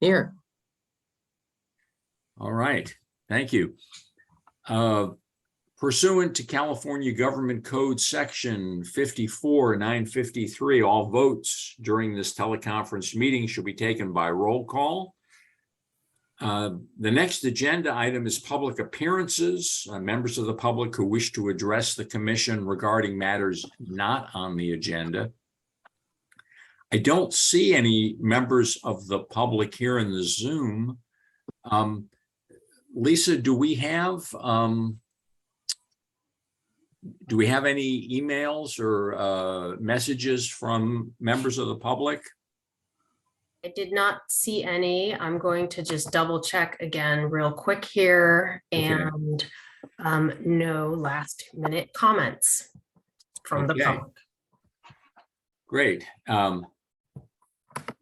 Here. All right, thank you. Pursuant to California Government Code Section 54-953, all votes during this teleconference meeting should be taken by roll call. The next agenda item is public appearances. Members of the public who wish to address the commission regarding matters not on the agenda. I don't see any members of the public here in the Zoom. Lisa, do we have any emails or messages from members of the public? I did not see any. I'm going to just double check again real quick here, and no last minute comments from the public. Great.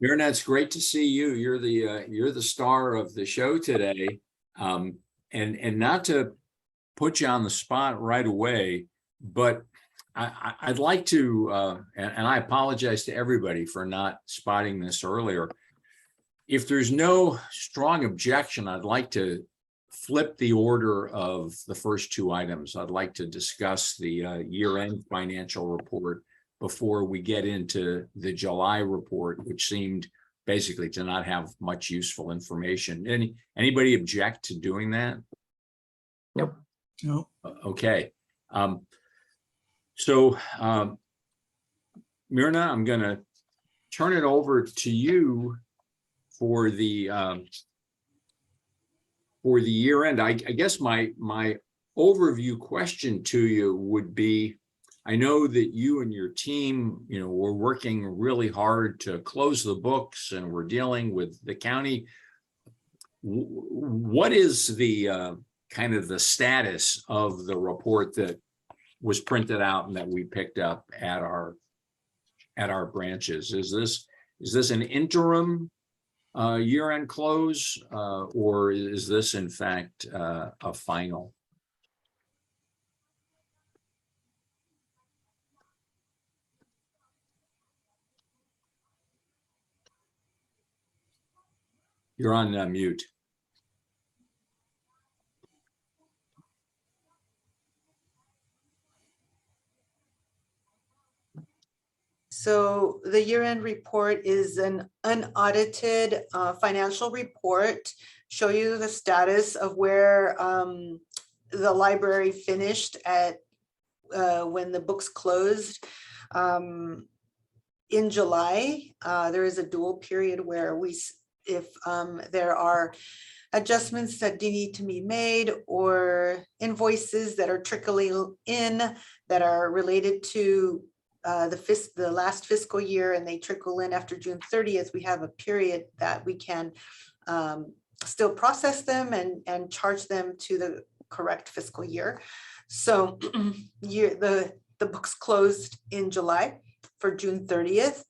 Myrna, it's great to see you. You're the star of the show today. And not to put you on the spot right away, but I'd like to, and I apologize to everybody for not spotting this earlier. If there's no strong objection, I'd like to flip the order of the first two items. I'd like to discuss the year-end financial report before we get into the July report, which seemed basically to not have much useful information. Anybody object to doing that? Nope. No. Okay. So Myrna, I'm going to turn it over to you for the year end. I guess my overview question to you would be, I know that you and your team, were working really hard to close the books, and we're dealing with the county. What is the kind of the status of the report that was printed out and that we picked up at our branches? Is this an interim year-end close, or is this in fact a final? You're on mute. So the year-end report is an unaudited financial report, show you the status of where the library finished at when the books closed. In July, there is a dual period where if there are adjustments that need to be made or invoices that are trickling in that are related to the last fiscal year and they trickle in after June 30th, we have a period that we can still process them and charge them to the correct fiscal year. So the books closed in July for June 30th.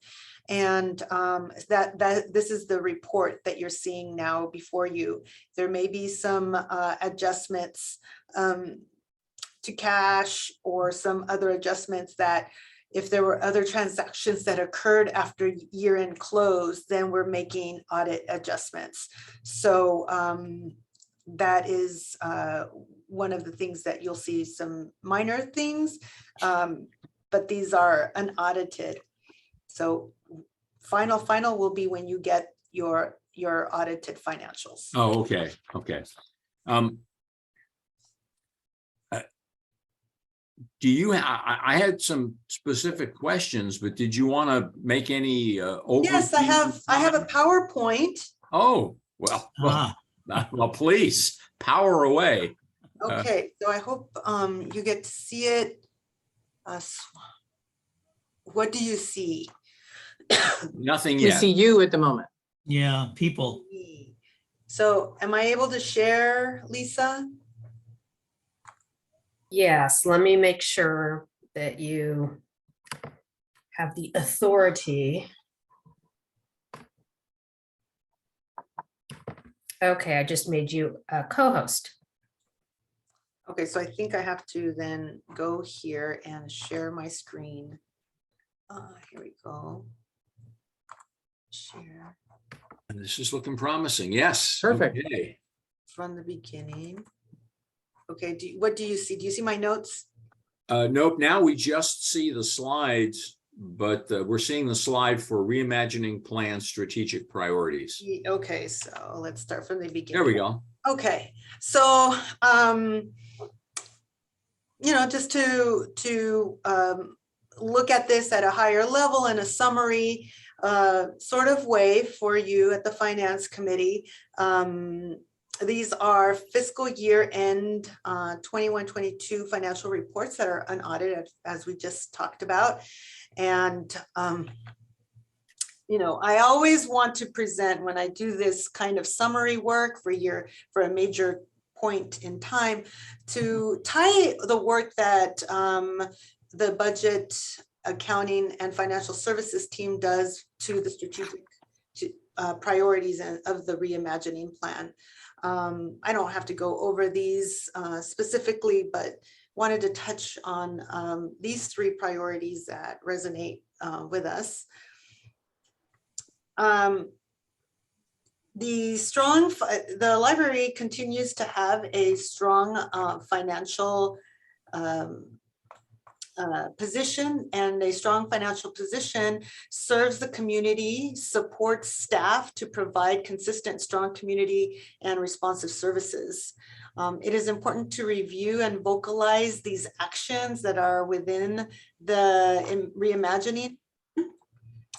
And this is the report that you're seeing now before you. There may be some adjustments to cash or some other adjustments that if there were other transactions that occurred after year-end close, then we're making audit adjustments. So that is one of the things that you'll see, some minor things, but these are unaudited. So final will be when you get your audited financials. Oh, okay. Do you? I had some specific questions, but did you want to make any overview? Yes, I have a PowerPoint. Oh, well, please power away. Okay, so I hope you get to see it. What do you see? Nothing We yet. see you at the moment. Yeah, people. So am I able to share, Lisa? Yes, let me make sure that you have the authority. Okay, I just made you a co-host. Okay, so I think I have to then go here and share my screen. Here we go. Share. And this is looking promising. Yes. Perfect. Okay. From the beginning. Okay, what do you see? Do you see my notes? Nope. Now we just see the slides, but we're seeing the slide for reimagining plan strategic priorities. Okay, so let's start from the beginning. There we go. Okay, so you know, just to look at this at a higher level in a summary sort of way for you at the Finance Committee. These are fiscal year end 21-22 financial reports that are unaudited, as we just talked about. And you know, I always want to present, when I do this kind of summary work for a major point in time, to tie the work that the budget, accounting, and financial services team does to the strategic priorities of the reimagining plan. I don't have to go over these specifically, but wanted to touch on these three priorities that resonate with us. The library continues to have a strong financial position, and a strong financial position serves the community, supports staff to provide consistent, strong community and responsive services. It is important to review and vocalize these actions that are within the reimagining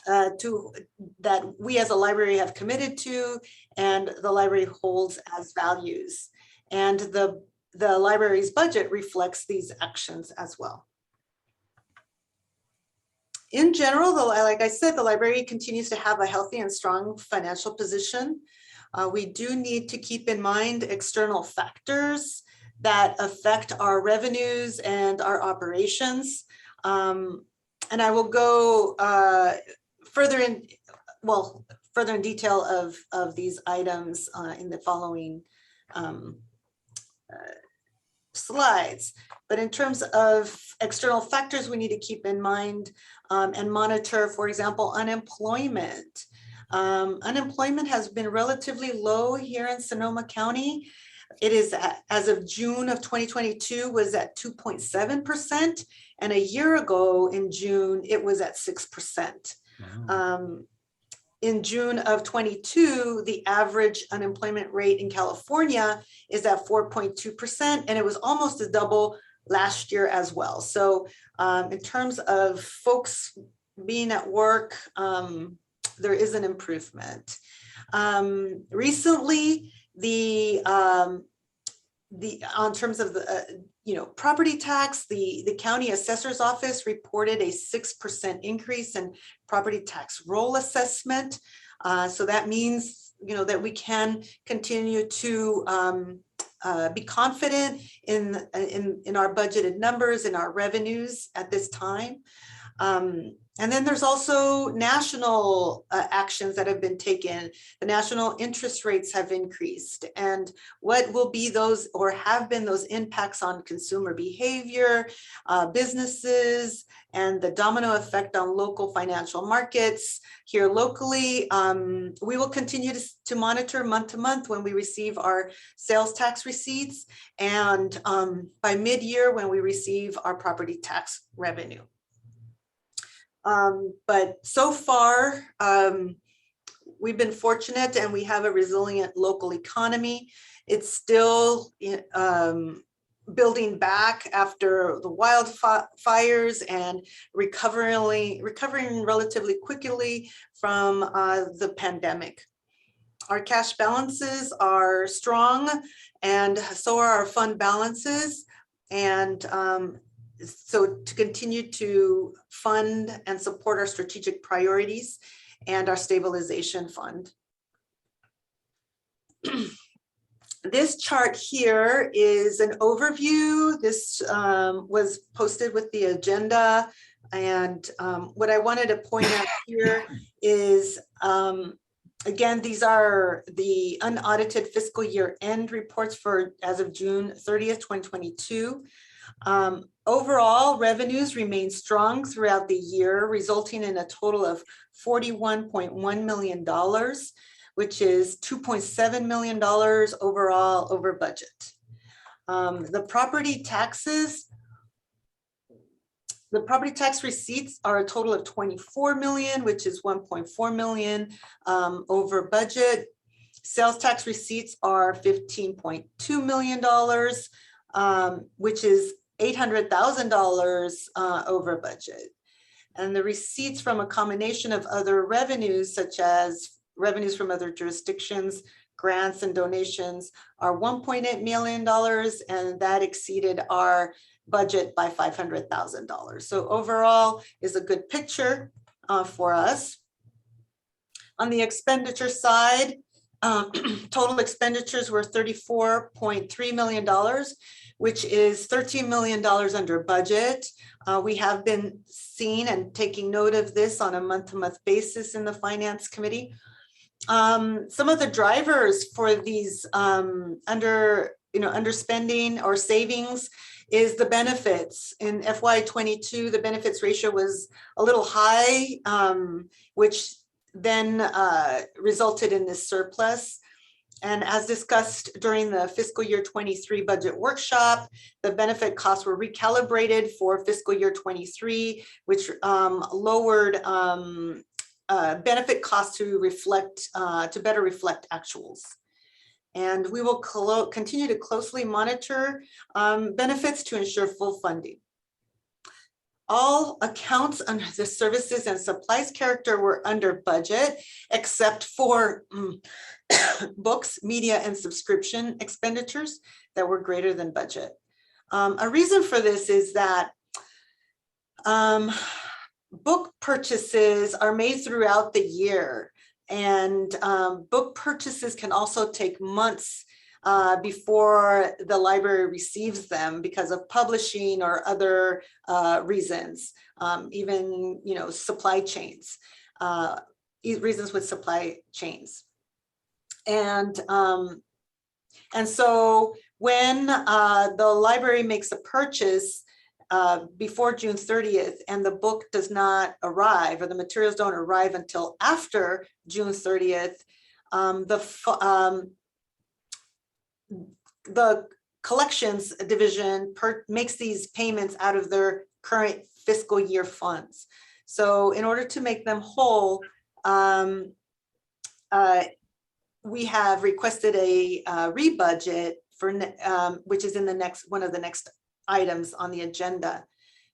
that we as a library have committed to, and the library holds as values. And the library's budget reflects these actions as well. In general, like I said, the library continues to have a healthy and strong financial position. We do need to keep in mind external factors that affect our revenues and our operations. And I will go further in detail of these items in the following slides. But in terms of external factors, we need to keep in mind and monitor, for example, unemployment. Unemployment has been relatively low here in Sonoma County. It is, as of June of 2022, was at 2.7%. And a year ago in June, it was at 6%. Wow. In June of 22, the average unemployment rate in California is at 4.2%, and it was almost as double last year as well. So in terms of folks being at work, there is an improvement. Recently, on terms of the property tax, the county assessor's office reported a 6% increase in property tax roll assessment. So that means that we can continue to be confident in our budgeted numbers and our revenues at this time. And then there's also national actions that have been taken. The national interest rates have increased, and what will be those, or have been those, impacts on consumer behavior, businesses, and the domino effect on local financial markets here locally. We will continue to monitor month to month when we receive our sales tax receipts, and by mid-year when we receive our property tax revenue. But so far, we've been fortunate, and we have a resilient local economy. It's still building back after the wildfires and recovering relatively quickly from the pandemic. Our cash balances are strong, and so are our fund balances. And so to continue to fund and support our strategic priorities and our stabilization fund. This chart here is an overview. This was posted with the agenda. And what I wanted to point out here is, again, these are the unaudited fiscal year end reports for as of June 30th, 2022. Overall, revenues remain strong throughout the year, resulting in a total of $41.1 million, which is $2.7 million overall over budget. The property tax receipts are a total of 24 million, which is 1.4 million over budget. Sales tax receipts are $15.2 million, which is $800,000 over budget. And the receipts from a combination of other revenues, such as revenues from other jurisdictions, grants and donations, are $1.8 million, and that exceeded our budget by $500,000. So overall is a good picture for us. On the expenditure side, total expenditures were $34.3 million, which is $13 million under budget. We have been seeing and taking note of this on a month-to-month basis in the Finance Committee. Some of the drivers for these underspending or savings is the benefits. In FY22, the benefits ratio was a little high, which then resulted in this surplus. And as discussed during the fiscal year 23 budget workshop, the benefit costs were recalibrated for fiscal year 23, which lowered benefit costs to better reflect actuals. And we will continue to closely monitor benefits to ensure full funding. All accounts under the services and supplies character were under budget, except for books, media, and subscription expenditures that were greater than budget. A reason for this is that book purchases are made throughout the year, and book purchases can also take months before the library receives them because of publishing or other reasons, even supply chains, reasons with supply chains. And so when the library makes a purchase before June 30th and the book does not arrive, or the materials don't arrive until after June 30th, the collections division makes these payments out of their current fiscal year funds. So in order to make them whole, we have requested a rebudget for which is in the one of the next items on the agenda.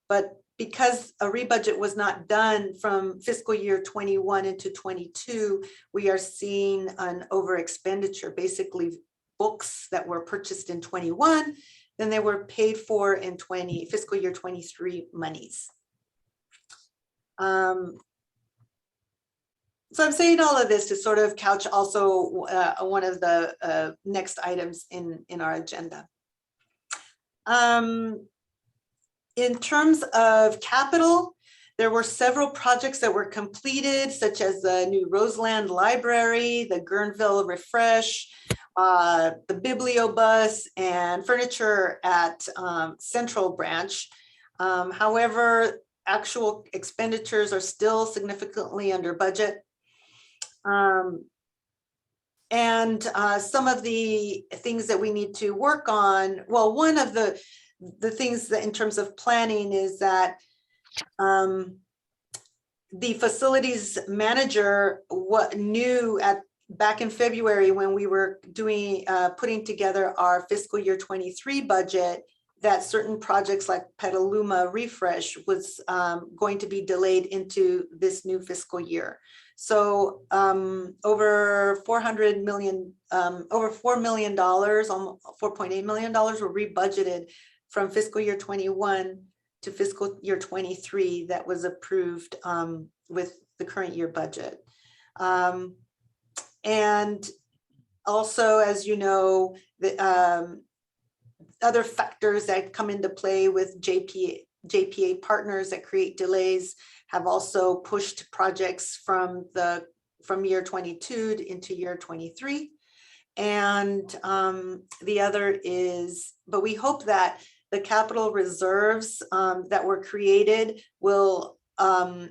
But because a rebudget was not done from fiscal year 21 into 22, we are seeing an over expenditure, basically books that were purchased in 21, then they were paid for in fiscal year 23 monies. So I'm saying all of this to sort of couch also one of the next items in our agenda. In terms of capital, there were several projects that were completed, such as the new Roseland Library, the Guerneville Refresh, the Bibliobus, and furniture at Central Branch. However, actual expenditures are still significantly under budget. And some of the things that we need to work on, well, one of the things that in terms of planning is that the facilities manager knew back in February when we were putting together our fiscal year 23 budget, that certain projects like Petaluma Refresh was going to be delayed into this new fiscal year. So over $4 million, over $4 million, almost $4.8 million were rebudgeted from fiscal year 21 to fiscal year 23 that was approved with the current year budget. And also, as you know, the other factors that come into play with JPA partners that create delays have also pushed projects from year 22 into year 23. And the other is, but we hope that the capital reserves that were created will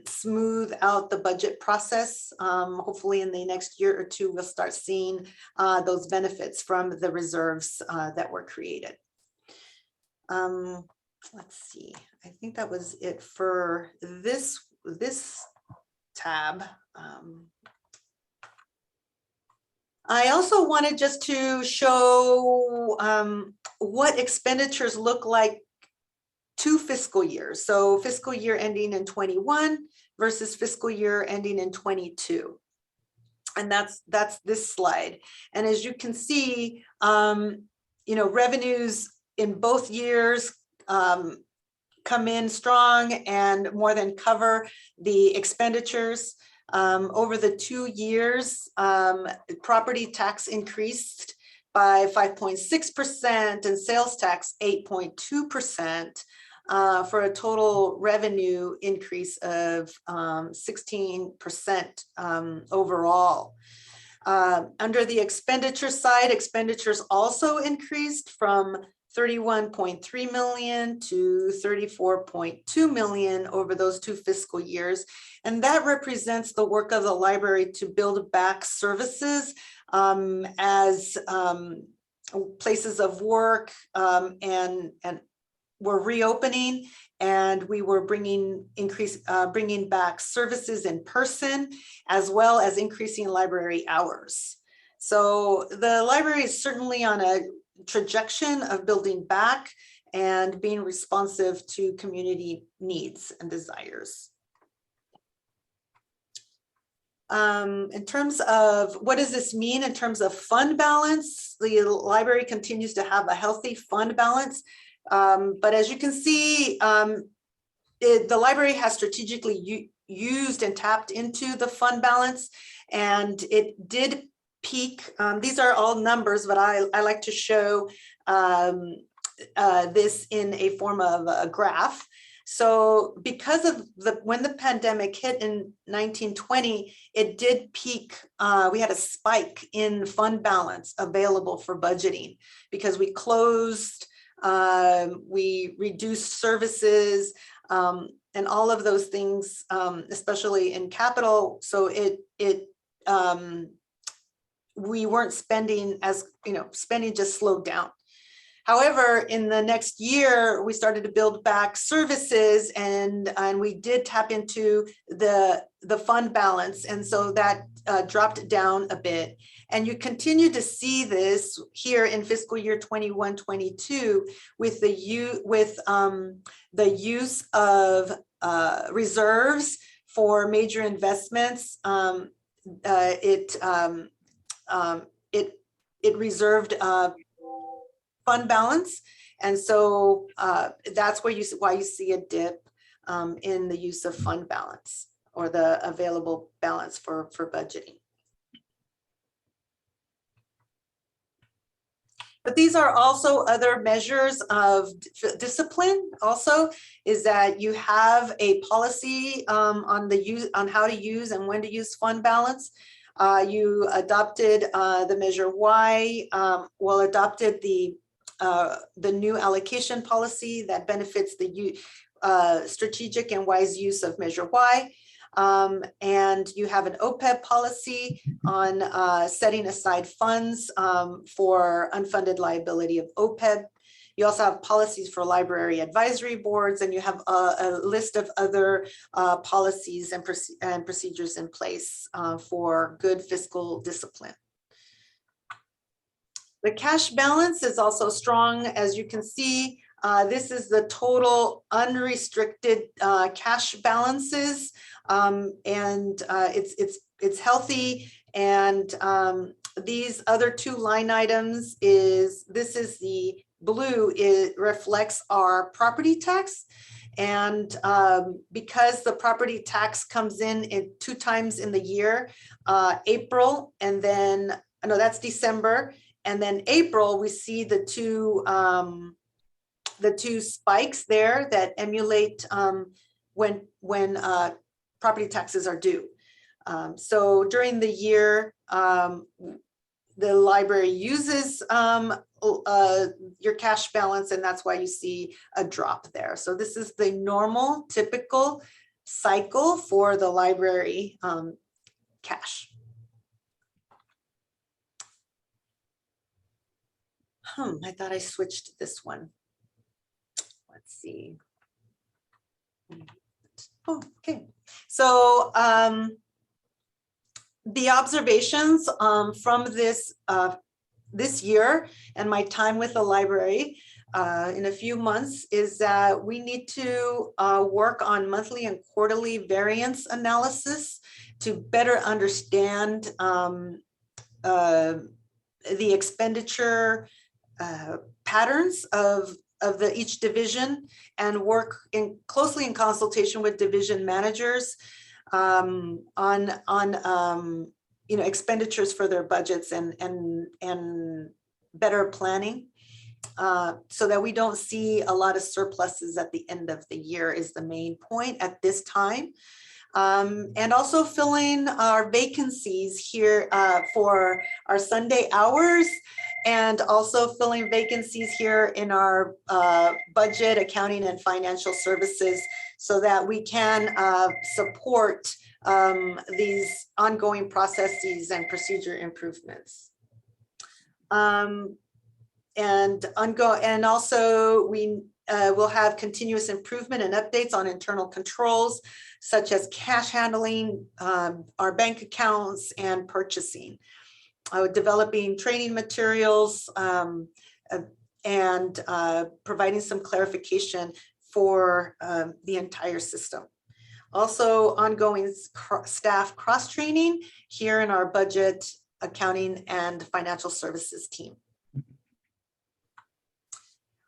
smooth out the budget process. Hopefully in the next year or two, we'll start seeing those benefits from the reserves that were created. Let's see, I think that was it for this tab. I also wanted just to show what expenditures look like 2 fiscal years. So fiscal year ending in 21 versus fiscal year ending in 22. And that's this slide. And as you can see, you know, revenues in both years come in strong and more than cover the expenditures. Over the 2 years, property tax increased by 5.6% and sales tax 8.2%, for a total revenue increase of 16% overall. Under the expenditure side, expenditures also increased from 31.3 million to 34.2 million over those 2 fiscal years. And that represents the work of the library to build back services as places of work and were reopening, and we were bringing back services in person, as well as increasing library hours. So the library is certainly on a trajectory of building back and being responsive to community needs and desires. In terms of what does this mean in terms of fund balance, the library continues to have a healthy fund balance. But as you can see, the library has strategically used and tapped into the fund balance, and it did peak. These are all numbers, but I like to show this in a form of a graph. So because of when the pandemic hit in 1920, it did peak. We had a spike in fund balance available for budgeting because we closed, we reduced services, and all of those things, especially in capital. So we weren't spending as, spending just slowed down. However, in the next year, we started to build back services, and we did tap into the fund balance. And so that dropped down a bit. And you continue to see this here in fiscal year 21-22 with the use of reserves for major investments. It reserved fund balance, and so that's why you see a dip in the use of fund balance or the available balance for budgeting. But these are also other measures of discipline. Also, is that you have a policy on how to use and when to use fund balance. You adopted the measure Y. Adopted the new allocation policy that benefits the strategic and wise use of measure Y. And you have an OPEB policy on setting aside funds for unfunded liability of OPEB. You also have policies for library advisory boards, and you have a list of other policies and procedures in place for good fiscal discipline. The cash balance is also strong. As you can see, this is the total unrestricted cash balances, and it's healthy. And these other 2 line items this is the blue. It reflects our property tax, and because the property tax comes in 2 times in the year, April, and then that's December. And then April, we see the two spikes there that emulate when property taxes are due. So during the year, the library uses your cash balance, and that's why you see a drop there. So this is the normal, typical cycle for the library cash. I thought I switched to this one. Let's see. Oh, okay. So the observations from this year and my time with the library in a few months is that we need to work on monthly and quarterly variance analysis to better understand the expenditure patterns of each division, and work closely in consultation with division managers on expenditures for their budgets and better planning, so that we don't see a lot of surpluses at the end of the year is the main point at this time. And also filling our vacancies here for our Sunday hours, and also filling vacancies here in our budget, accounting, and financial services, so that we can support these ongoing processes and procedure improvements. And also we will have continuous improvement and updates on internal controls, such as cash handling, our bank accounts, and purchasing. Developing training materials and providing some clarification for the entire system. Also, ongoing staff cross-training here in our budget, accounting, and financial services team.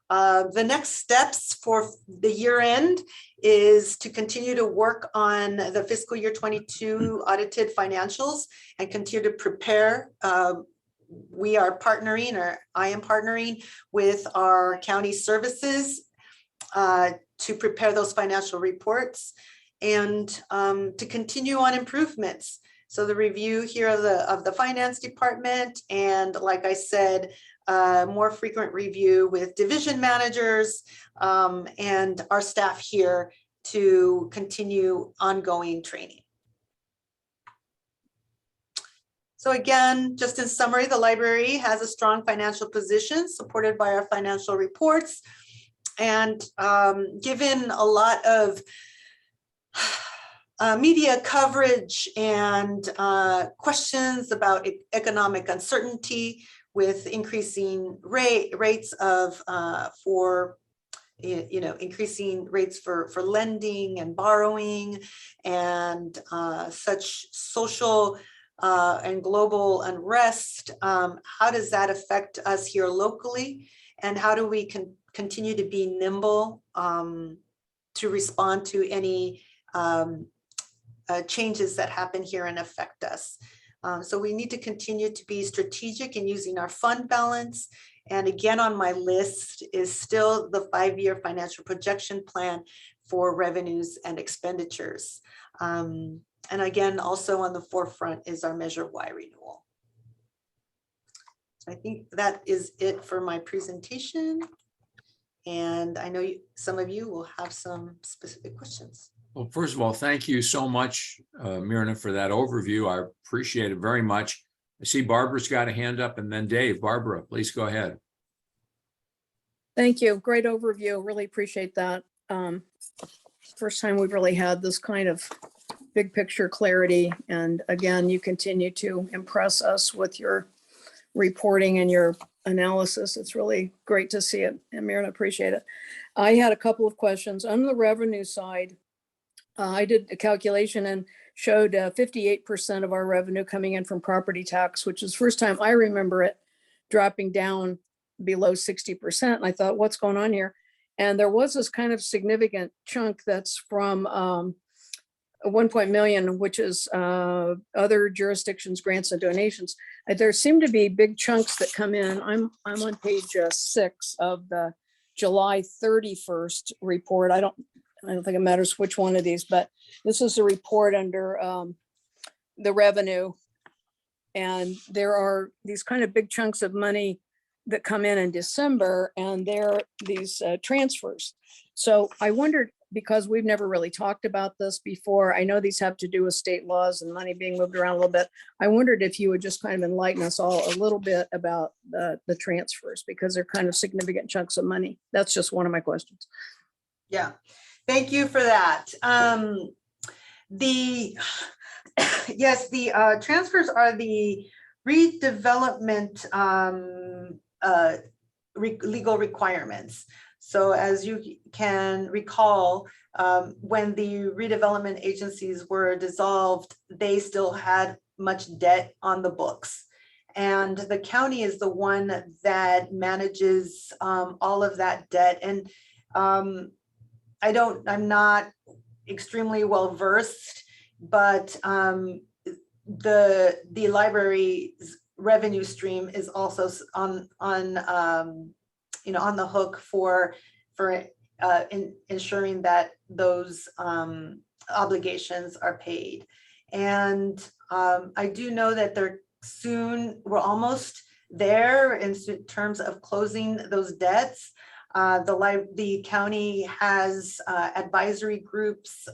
The next steps for the year end is to continue to work on the fiscal year 22 audited financials and continue to prepare. We are partnering, or I am partnering with our county services to prepare those financial reports, and to continue on improvements. So the review here of the finance department, and like I said, more frequent review with division managers and our staff here to continue ongoing training. So again, just in summary, the library has a strong financial position supported by our financial reports, and given a lot of media coverage and questions about economic uncertainty, with increasing rates of increasing rates for lending and borrowing, and such social and global unrest, how does that affect us here locally, and how do we continue to be nimble to respond to any changes that happen here and affect us? So we need to continue to be strategic in using our fund balance. And again, on my list is still the 5-year financial projection plan for revenues and expenditures. And again, also on the forefront is our Measure Y renewal. So I think that is it for my presentation. And I know some of you will have some specific questions. Well, first of all, thank you so much, Myrna, for that overview. I appreciate it very much. I see Barbara's got a hand up, and then Dave. Barbara, please go ahead. Thank you. Great overview. Really appreciate that. First time we've really had this kind of big picture clarity. And again, you continue to impress us with your reporting and your analysis. It's really great to see it. And Myrna, appreciate it. I had a couple of questions. On the revenue side, I did a calculation and showed 58% of our revenue coming in from property tax, which is the first time I remember it dropping down below 60%. And I thought, what's going on here? And there was this kind of significant chunk that's from 1 million, which is other jurisdictions, grants and donations. There seem to be big chunks that come in. I'm on page 6 of the July 31st report. I don't think it matters which one of these, but this is a report under the revenue. And there are these kind of big chunks of money that come in December, and there are these transfers. So I wondered, because we've never really talked about this before, I know these have to do with state laws and money being moved around a little bit. I wondered if you would just kind of enlighten us all a little bit about the transfers, because they're kind of significant chunks of money. That's just one of my questions. Yeah, thank you for that. Yes, the transfers are the redevelopment legal requirements. So as you can recall, when the redevelopment agencies were dissolved, they still had much debt on the books. And the county is the one that manages all of that debt. And I'm not extremely well versed, but the library's revenue stream is also on the hook for ensuring that those obligations are paid. And I do know that we're almost there in terms of closing those debts. The county has advisory groups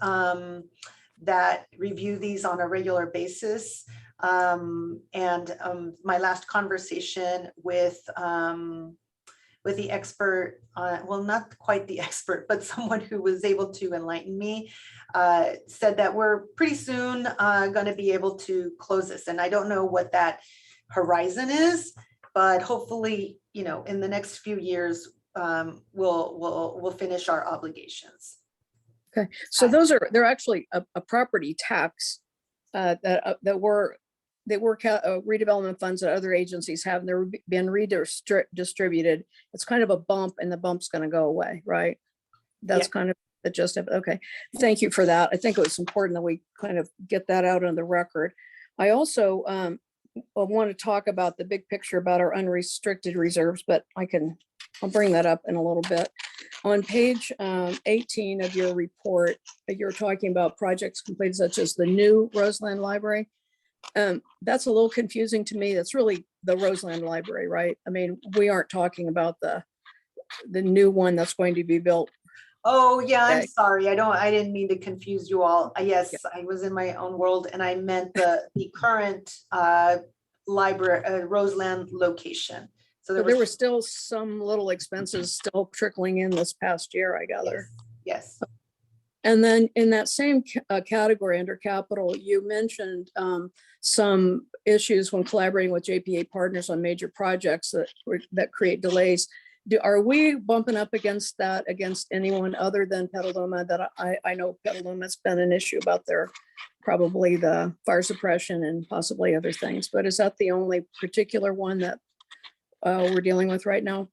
that review these on a regular basis. My last conversation with the expert, well, not quite the expert, but someone who was able to enlighten me, said that we're pretty soon going to be able to close this. And I don't know what that horizon is, but hopefully, in the next few years, we'll finish our obligations. Okay, so they're actually a property tax that were redevelopment funds that other agencies have, and they're been redistributed. It's kind of a bump, and the bump's going to go away, right? That's kind of the gist of it. Okay, thank you for that. I think it was important that we kind of get that out on the record. I also want to talk about the big picture about our unrestricted reserves, but I'll bring that up in a little bit. On page 18 of your report, you're talking about projects completed such as the new Roseland Library. That's a little confusing to me. That's really the Roseland Library, right? I mean, we aren't talking about the new one that's going to be built. Oh yeah, I'm sorry. I didn't mean to confuse you all. Yes, I was in my own world, and I meant the current library Roseland location. So there were still some little expenses still trickling in this past year, I gather. Yes. And then in that same category under capital, you mentioned some issues when collaborating with JPA partners on major projects that create delays. Are we bumping up against that against anyone other than Petaluma? That I know Petaluma's been an issue about probably the fire suppression and possibly other things, but is that the only particular one that we're dealing with right now?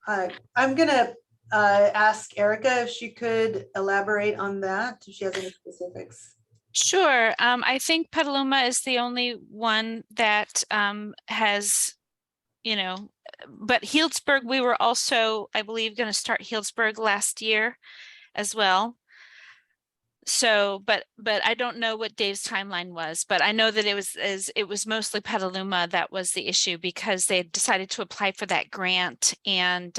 I'm gonna ask Erica if she could elaborate on that, if she has any specifics. Sure. I think Petaluma is the only one that has, but Healdsburg, we were also, I believe, going to start Healdsburg last year as well. So, but I don't know what Dave's timeline was, but I know that it was mostly Petaluma that was the issue, because they decided to apply for that grant, and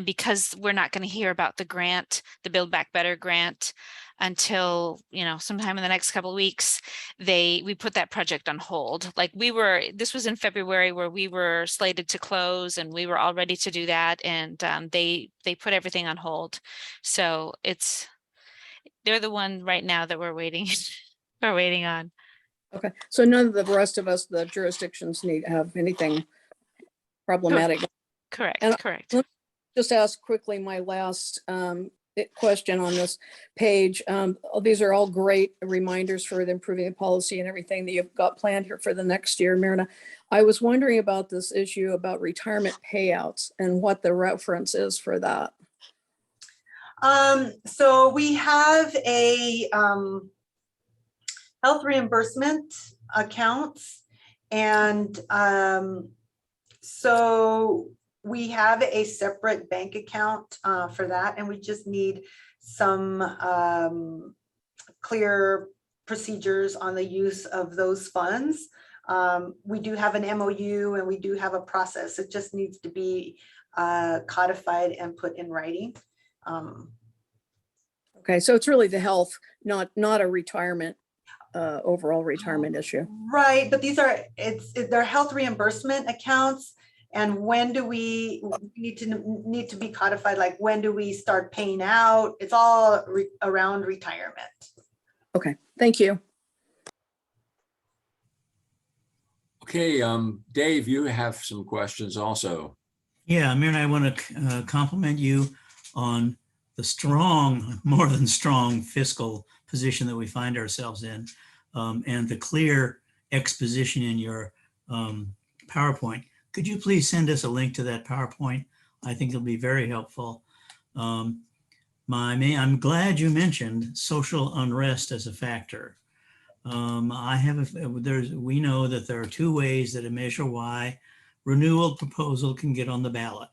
because we're not going to hear about the grant, the Build Back Better grant, until sometime in the next couple of weeks, we put that project on hold. Like this was in February, where we were slated to close and we were all ready to do that, and they put everything on hold. So they're the one right now that we're waiting on. Okay, so none of the rest of us, the jurisdictions, have anything problematic. Correct. Let me just ask quickly my last question on this page. These are all great reminders for improving the policy and everything that you've got planned here for the next year, Myrna. I was wondering about this issue about retirement payouts and what the reference is for that. So we have a health reimbursement accounts, and so we have a separate bank account for that, and we just need some clear procedures on the use of those funds. We do have an MOU, and we do have a process. It just needs to be codified and put in writing. Okay, so it's really the health, not a retirement, overall retirement issue. Right, but they're health reimbursement accounts. And when do we need to be codified? Like, when do we start paying out? It's all around retirement. Okay, thank you. Okay, Dave, you have some questions also. Yeah, Amir and I want to compliment you on the strong, more than strong fiscal position that we find ourselves in, and the clear exposition in your PowerPoint. Could you please send us a link to that PowerPoint? I think it'll be very helpful. I'm glad you mentioned social unrest as a factor. We know that there are two ways that a Measure Y renewal proposal can get on the ballot.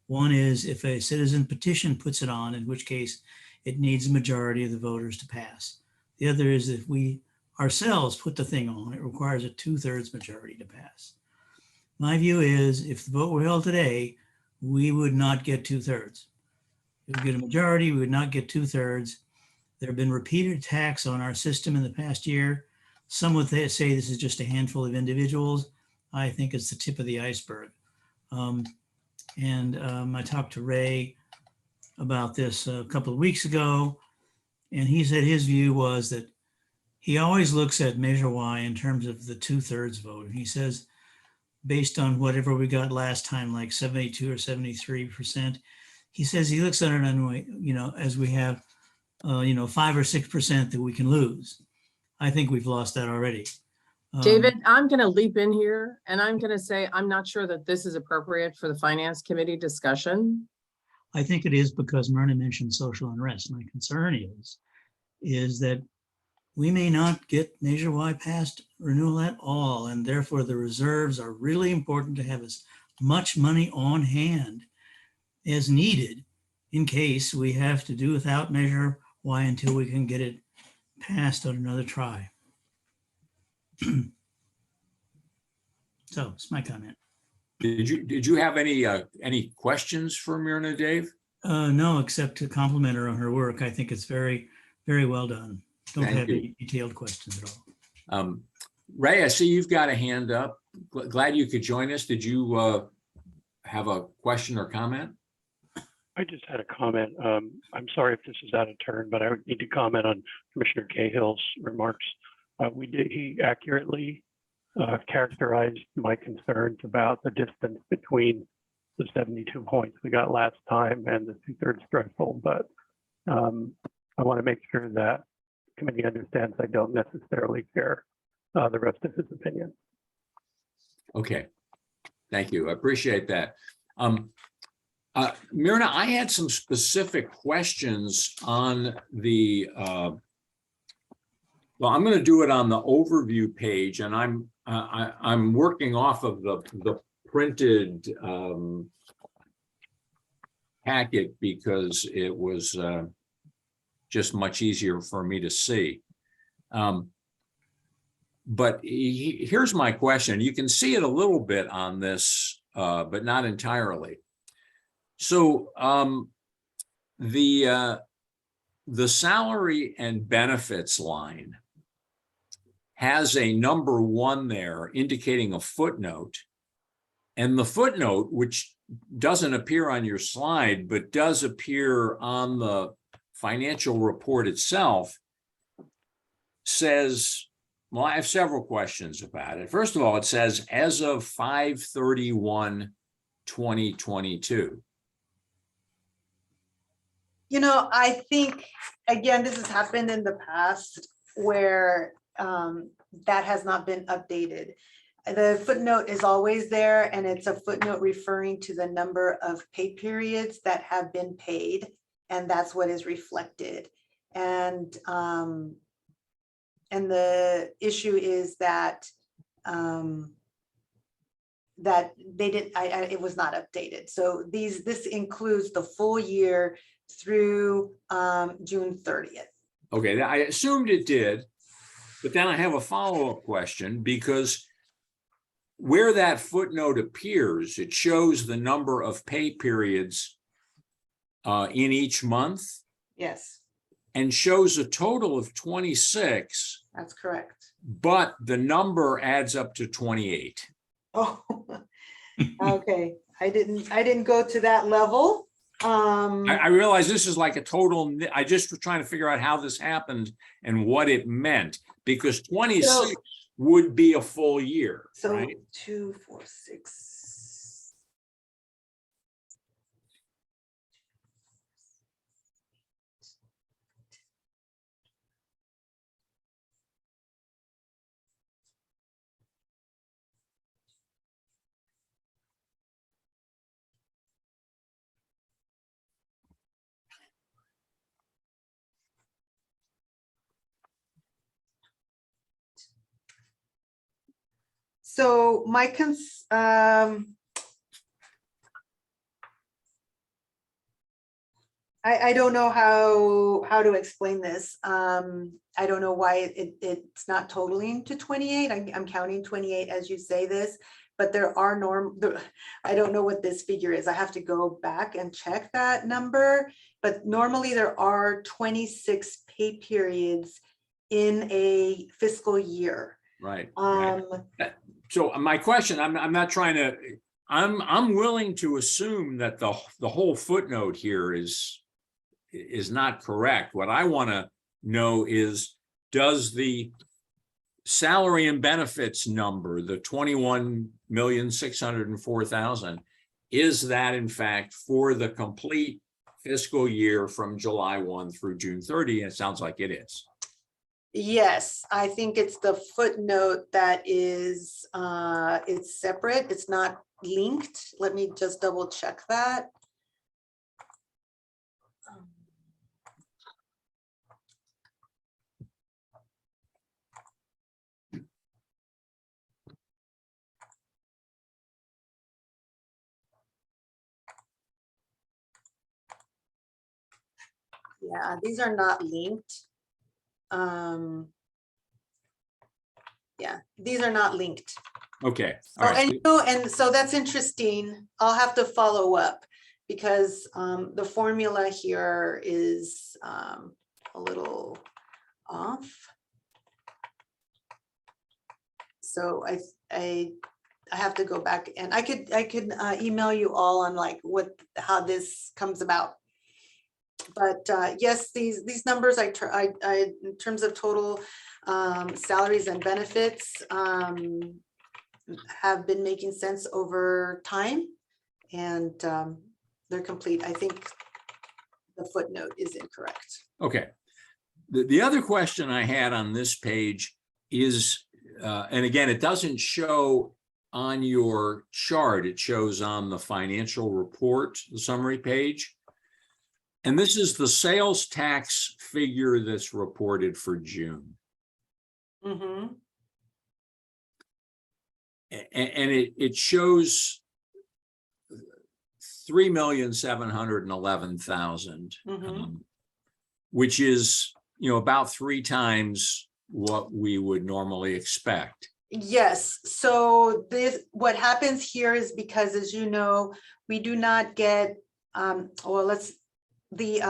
One is if a citizen petition puts it on, in which case it needs a majority of the voters to pass. The other is if we ourselves put the thing on, it requires a 2/3 majority to pass. My view is if the vote were held today, we would not get 2/3. If we get a majority, we would not get 2/3. There have been repeated attacks on our system in the past year. Some would say this is just a handful of individuals. I think it's the tip of the iceberg. I talked to Ray about this a couple of weeks ago, and he said his view was that he always looks at Measure Y in terms of the 2/3 vote. And he says, based on whatever we got last time, like 72 or 73%, he says he looks at it on, as we have, 5 or 6% that we can lose. I think we've lost that already. David, I'm going to leap in here and I'm going to say, I'm not sure that this is appropriate for the Finance Committee discussion. I think it is because Myrna mentioned social unrest. My concern is that we may not get Measure Y passed renewal at all, and therefore the reserves are really important to have as much money on hand as needed in case we have to do without Measure Y until we can get it passed on another try. So it's my comment. Did you have any questions for Myrna, Dave? No, except to compliment her on her work. I think it's very, very well done. Don't have any detailed questions at all. Ray, I see you've got a hand up. Glad you could join us. Did you have a question or comment? I just had a comment. I'm sorry if this is out of turn, but I would need to comment on Commissioner Cahill's remarks. He accurately characterized my concerns about the distance between the 72 points we got last time and the 2/3 threshold, but I want to make sure that the committee understands I don't necessarily share the rest of his opinion. Okay, thank you. I appreciate that. Myrna, I had some specific questions on the, well, I'm going to do it on the overview page, and I'm working off of the printed packet because it was just much easier for me to see. But here's my question. You can see it a little bit on this, but not entirely. So the salary and benefits line has a number 1 there indicating a footnote. And the footnote, which doesn't appear on your slide, but does appear on the financial report itself, says, well, I have several questions about it. First of all, it says, as of 5/31/2022. I think, again, this has happened in the past where that has not been updated. The footnote is always there, and it's a footnote referring to the number of pay periods that have been paid, and that's what is reflected. And the issue is that that they didn't. It was not updated. So this includes the full year through June 30th. Okay, I assumed it did, but then I have a follow-up question, because where that footnote appears, it shows the number of pay periods in each month. Yes. and shows a total of 26, That's correct. but the number adds up to 28. Oh, okay. I didn't go to that level. I realize this is like a total, I just was trying to figure out how this happened and what it meant, because 26 So- would be a full year, So right? 2, 4, 6. So my I don't know how to explain this. I don't know why it's not totaling to 28. I'm counting 28 as you say this, but there are I don't know what this figure is. I have to go back and check that number, but normally there are 26 pay periods in a fiscal year. Right. Right. So my question, I'm not trying to, I'm willing to assume that the whole footnote here is not correct. What I want to know is, does the salary and benefits number, the 21,604,000, is that in fact for the complete fiscal year from July 1 through June 30? And it sounds like it is. Yes, I think it's the footnote that is, it's separate. It's not linked. Let me just double check that. Yeah, these are not linked. Yeah, these are not linked. Okay. So, All right. and, you know, and so that's interesting. I'll have to follow up because the formula here is a little off. So I have to go back and I could email you all on like how this comes about. But yes, these numbers I in terms of total salaries and benefits have been making sense over time, and they're complete. I think the footnote is incorrect. Okay. The other question I had on this page is, and again, it doesn't show on your chart, it shows on the financial report, the summary page. And this is the sales tax figure that's reported for June. Mm-hmm. And it shows 3,711,000, Mm-hmm. which is, about 3 times what we would normally expect. Yes, so what happens here is because, as you know, we do not get the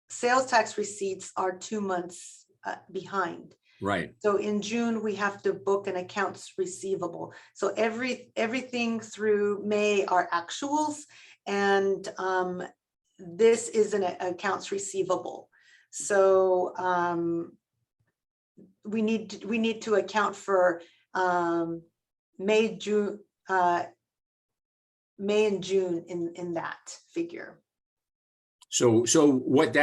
sales tax receipts are 2 months behind. Right. So in June, we have to book an accounts receivable. So everything through May are actuals, and this is an accounts receivable. So we need to account for May and June in that figure. So what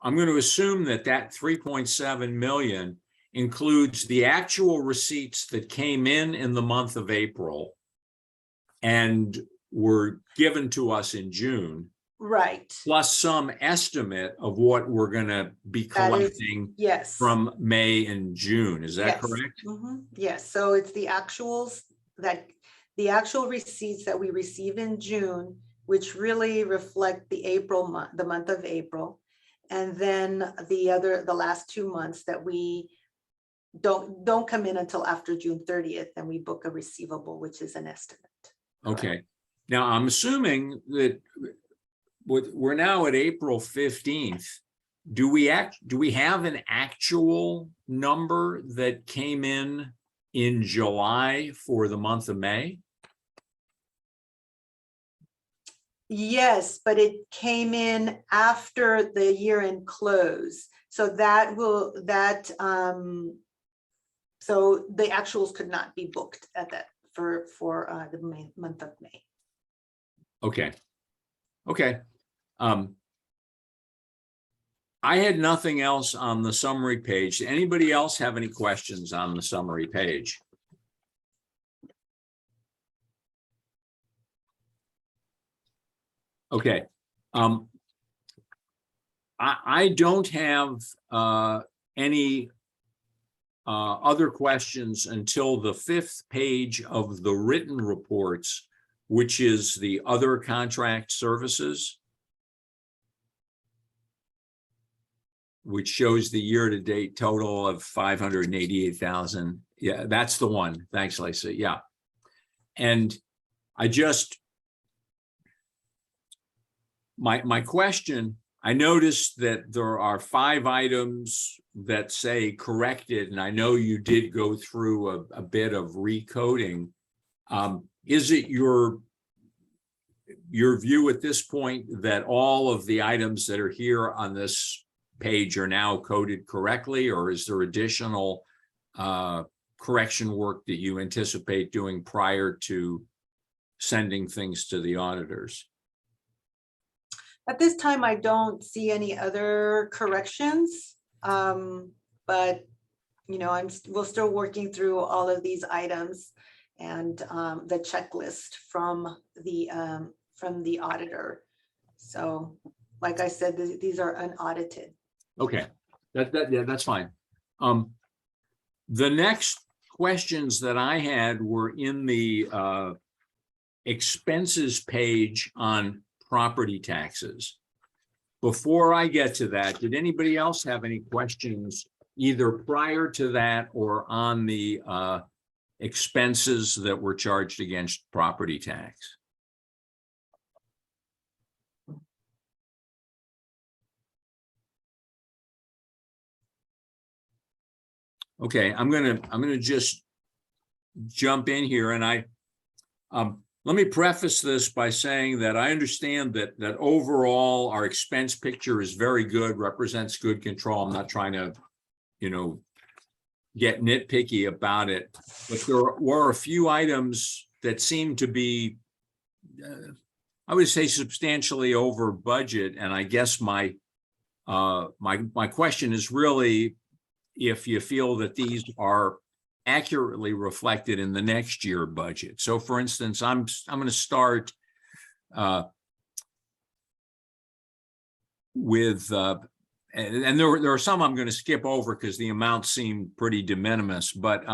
I'm going to assume that 3.7 million includes the actual receipts that came in the month of April and were given to us in June. Right. Plus some estimate of what we're going to be collecting yes. from May and June. Is that yes. correct? Mm-hmm. Yes. So it's the actuals the actual receipts that we receive in June, which really reflect the month of April. And then the last 2 months that we don't come in until after June 30th, and we book a receivable, which is an estimate. Okay. Now I'm assuming that we're now at April 15th. Do we have an actual number that came in July for the month of May? Yes, but it came in after the year-end close. So so the actuals could not be booked at that for the month of May. Okay. Okay. I had nothing else on the summary page. Anybody else have any questions on the summary page? Okay. I don't have any other questions until the 5th page of the written reports, which is the other contract services, which shows the year-to-date total of 588,000. Yeah, that's the one. Thanks, Lisa. Yeah. And I just, my question, I noticed that there are 5 items that say corrected, and I know you did go through a bit of recoding. Is it your view at this point that all of the items that are here on this page are now coded correctly, or is there additional correction work that you anticipate doing prior to sending things to the auditors? At this time, I don't see any other corrections, but we're still working through all of these items and the checklist from the auditor. So, like I said, these are unaudited. Okay, yeah, that's fine. The next questions that I had were in the expenses page on property taxes. Before I get to that, did anybody else have any questions either prior to that or on the expenses that were charged against property tax? Okay, I'm gonna just jump in here, and let me preface this by saying that I understand that overall our expense picture is very good, represents good control. I'm not trying to, get nitpicky about it, but there were a few items that seem to be, I would say, substantially over budget. And I guess my question is really if you feel that these are accurately reflected in the next year budget. So for instance, I'm going to start with and there are some I'm going to skip over because the amounts seem pretty de minimis, but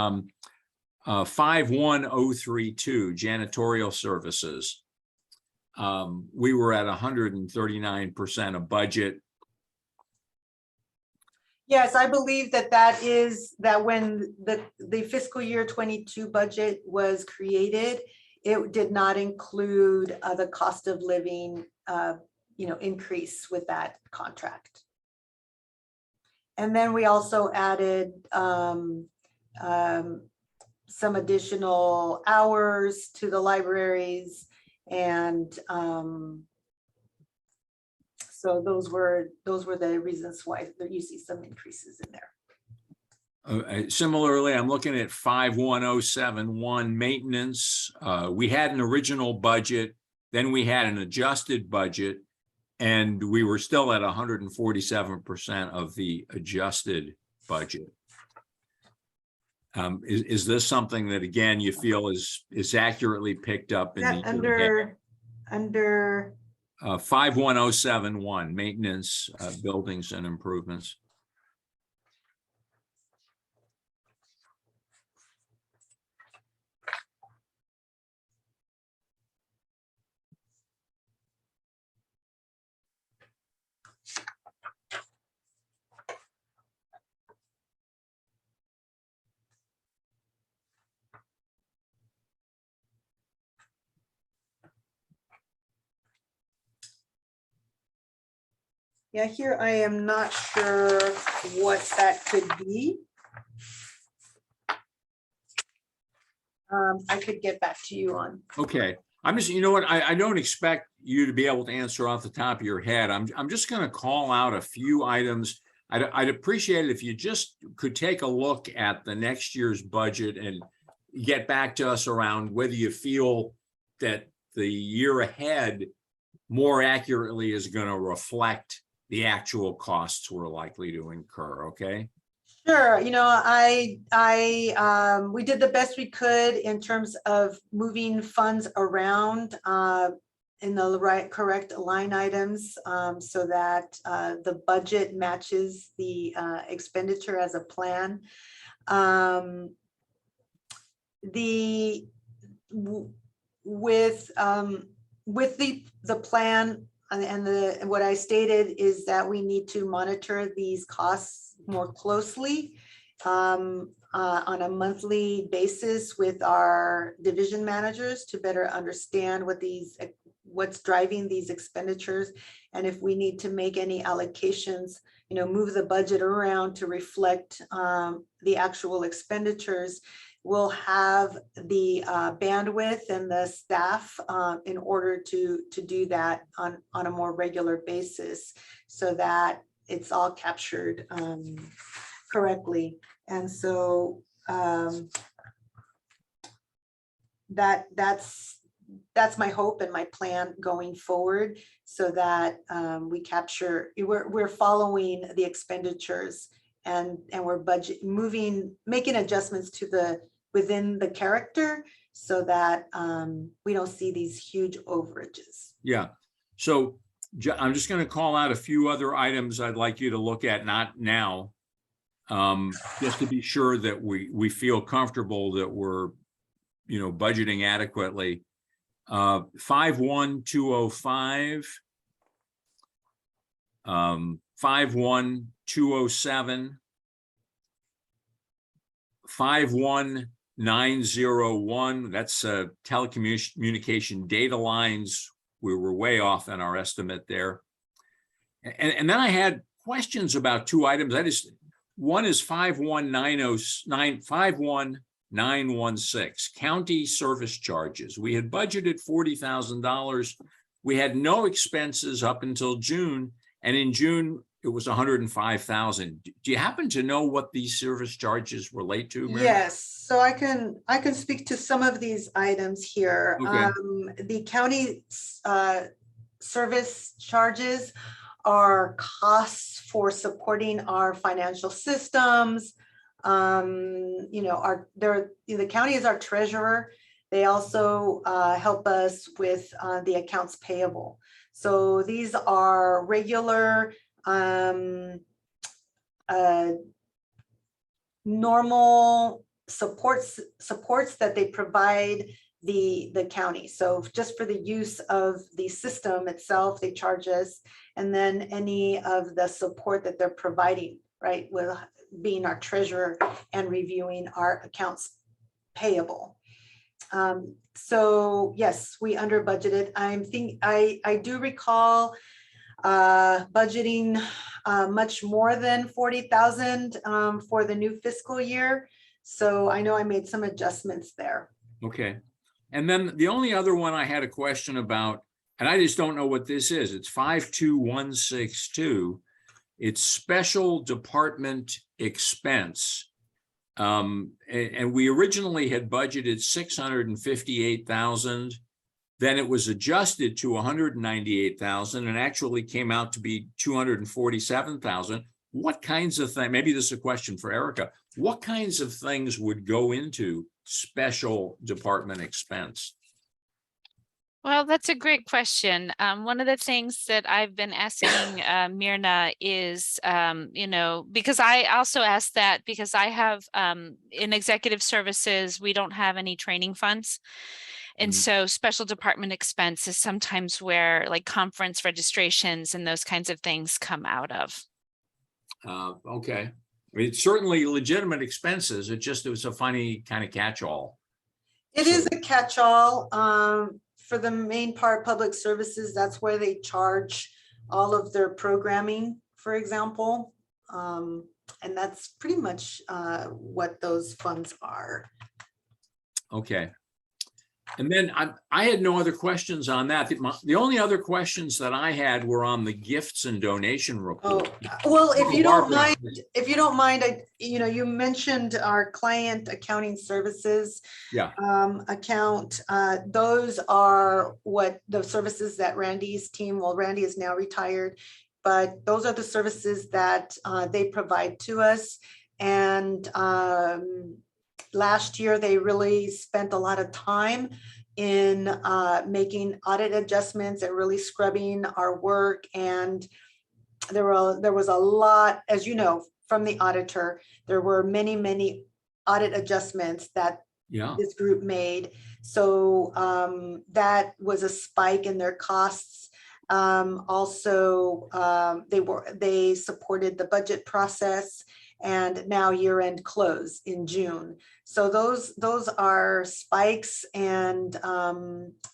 51032 janitorial services, we were at 139% of budget. Yes, I believe that is when the fiscal year 22 budget was created, it did not include the cost of living, increase with that contract. And then we also added some additional hours to the libraries, and so those were the reasons why you see some increases in there. Similarly, I'm looking at 51071 maintenance. We had an original budget, then we had an adjusted budget, and we were still at 147% of the adjusted budget. Is this something that, again, you feel is accurately picked up in the under 51071 maintenance, buildings and improvements? Yeah, here I am not sure what that could be. I could get back to you on. Okay, I'm just, you know what, I don't expect you to be able to answer off the top of your head. I'm just gonna call out a few items. I'd appreciate it if you just could take a look at the next year's budget and get back to us around whether you feel that the year ahead more accurately is gonna reflect the actual costs we're likely to incur, okay? Sure, you know, we did the best we could in terms of moving funds around in the correct line items so that the budget matches the expenditure as a plan. With the plan and what I stated is that we need to monitor these costs more closely on a monthly basis with our division managers to better understand what's driving these expenditures. And if we need to make any allocations, you know, move the budget around to reflect the actual expenditures, we'll have the bandwidth and the staff in order to do that on a more regular basis so that it's all captured correctly. And so that's my hope and my plan going forward so that we're following the expenditures and we're making adjustments to within the character so that we don't see these huge overages. Yeah, so I'm just going to call out a few other items I'd like you to look at, not now, just to be sure that we feel comfortable that we're, you know, budgeting adequately. 51205, 51207, 51901, that's telecommunication data lines. We were way off on our estimate there. And then I had questions about two items. One is 51916, county service charges. We had budgeted $40,000. We had no expenses up until June. And in June, it was 105,000. Do you happen to know what these service charges relate to, Mary? Yes, so I can speak to some of these items here. Okay. The county service charges are costs for supporting our financial systems. You know, the county is our treasurer. They also help us with the accounts payable. So these are regular normal supports that they provide the county. So just for the use of the system itself, they charge us, and then any of the support that they're providing, right, with being our treasurer and reviewing our accounts payable. So yes, we under budgeted. I do recall budgeting much more than 40,000 for the new fiscal year. So I know I made some adjustments there. Okay. And then the only other one I had a question about, and I just don't know what this is. It's 52162. It's special department expense. And we originally had budgeted 658,000. Then it was adjusted to 198,000 and actually came out to be 247,000. What kinds of things, maybe this is a question for Erica, what kinds of things would go into special department expense? Well, that's a great question. One of the things that I've been asking Myrna is, you know, because I also asked that because I have in executive services, we don't have any training funds. And so special department expense is sometimes where like conference registrations and those kinds of things come out of. Okay. I mean, it's certainly legitimate expenses. It was a funny kind of catch-all. It is a catch-all. For the main part, public services, that's where they charge all of their programming, for example. And that's pretty much what those funds are. Okay. And then I had no other questions on that. The only other questions that I had were on the gifts and donation Oh, report. well, if you don't Barbara. mind, you mentioned our client accounting services Yeah, account. Those are what the services that Randy's team, well, Randy is now retired, but those are the services that they provide to us. And last year, they really spent a lot of time in making audit adjustments and really scrubbing our work. And there was a lot, as you know, from the auditor, there were many, many audit adjustments that yeah. this group made. So that was a spike in their costs. Also, they supported the budget process, and now year-end close in June. So those are spikes, and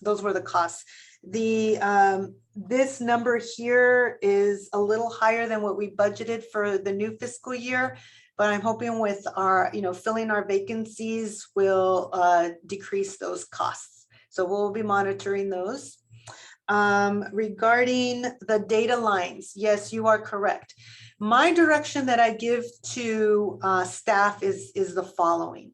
those were the costs. This number here is a little higher than what we budgeted for the new fiscal year, but I'm hoping with our, filling our vacancies will decrease those costs. So we'll be monitoring those. Regarding the data lines, yes, you are correct. My direction that I give to staff is the following.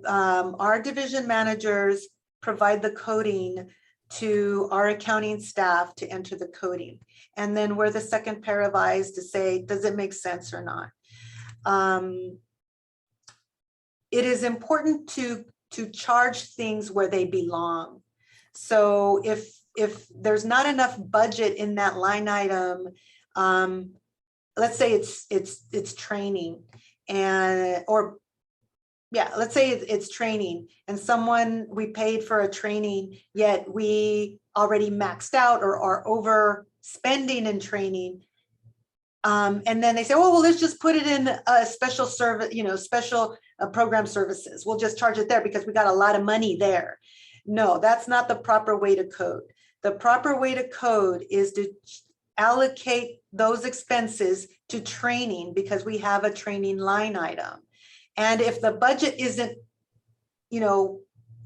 Our division managers provide the coding to our accounting staff to enter the coding. And then we're the second pair of eyes to say, does it make sense or not? It is important to charge things where they belong. So if there's not enough budget in that line item, let's say it's training, let's say it's training, and we paid for a training, yet we already maxed out or are overspending in training. And then they say, oh, well, let's just put it in a special service, special program services. We'll just charge it there because we got a lot of money there. No, that's not the proper way to code. The proper way to code is to allocate those expenses to training because we have a training line item. And if the budget isn't,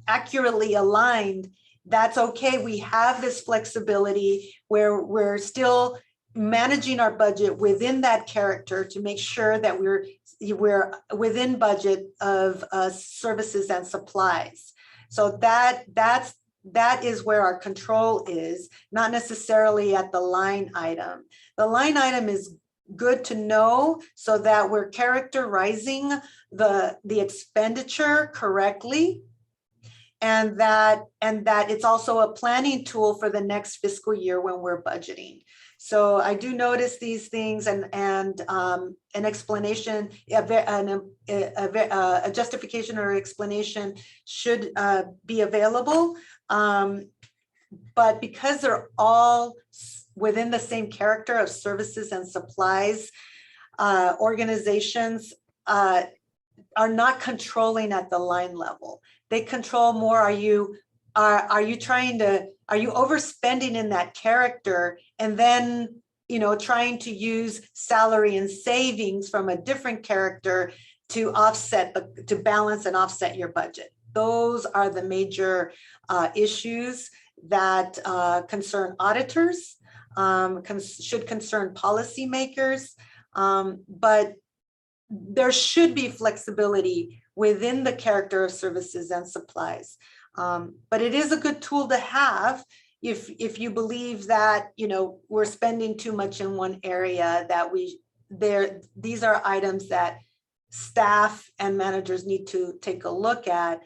accurately aligned, that's okay. We have this flexibility where we're still managing our budget within that character to make sure that we're within budget of services and supplies. So that is where our control is, not necessarily at the line item. The line item is good to know so that we're characterizing the expenditure correctly, and that it's also a planning tool for the next fiscal year when we're budgeting. So I do notice these things, and an explanation, a justification or explanation should be available. But because they're all within the same character of services and supplies, organizations are not controlling at the line level. They control more. Are you overspending in that character, and then trying to use salary and savings from a different character to balance and offset your budget? Those are the major issues that concern auditors, should concern policymakers, but there should be flexibility within the character of services and supplies. But it is a good tool to have if you believe that we're spending too much in one area, that these are items that staff and managers need to take a look at.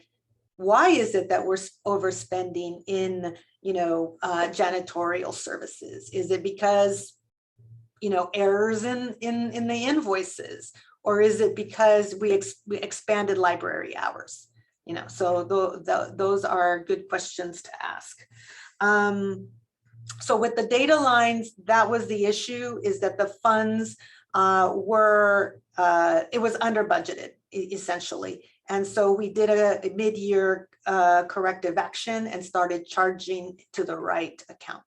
Why is it that we're overspending in janitorial services? Is it because errors in the invoices, or is it because we expanded library hours? So those are good questions to ask. So with the data lines, that was the issue, is that the funds it was under budgeted essentially. And so we did a mid-year corrective action and started charging to the right account.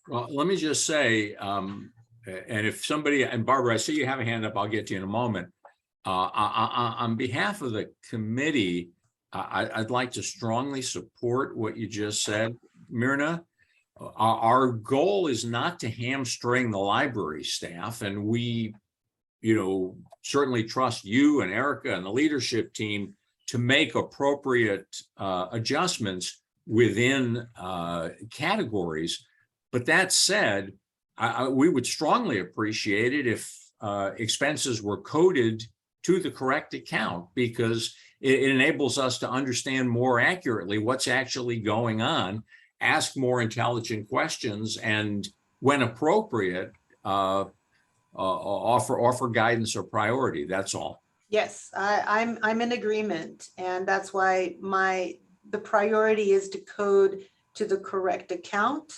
Well, let me just say, and if somebody, and Barbara, I see you have a hand up, I'll get to you in a moment. On behalf of the committee, I'd like to strongly support what you just said, Myrna. Our goal is not to hamstring the library staff, and we, certainly trust you and Erica and the leadership team to make appropriate adjustments within categories. But that said, we would strongly appreciate it if expenses were coded to the correct account, because it enables us to understand more accurately what's actually going on, ask more intelligent questions, and when appropriate, offer guidance or priority. That's all. Yes, I'm in agreement, and that's why the priority is to code to the correct account,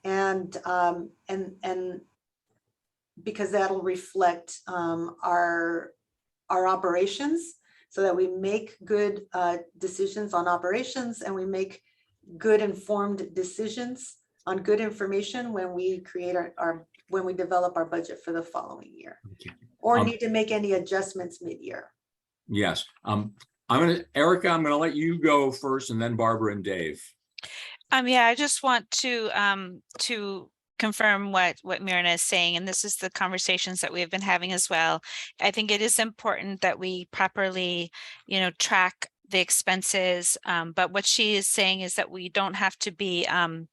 and because that'll reflect our operations, so that we make good decisions on operations, and we make good informed decisions on good information when we create when we develop our budget for the following year, Okay. or need to make any adjustments mid-year. Yes. Erica, I'm gonna let you go first, and then Barbara and Dave. Yeah, I just want to confirm what Myrna is saying, and this is the conversations that we've been having as well. I think it is important that we properly, track the expenses, but what she is saying is that we don't have to be tied,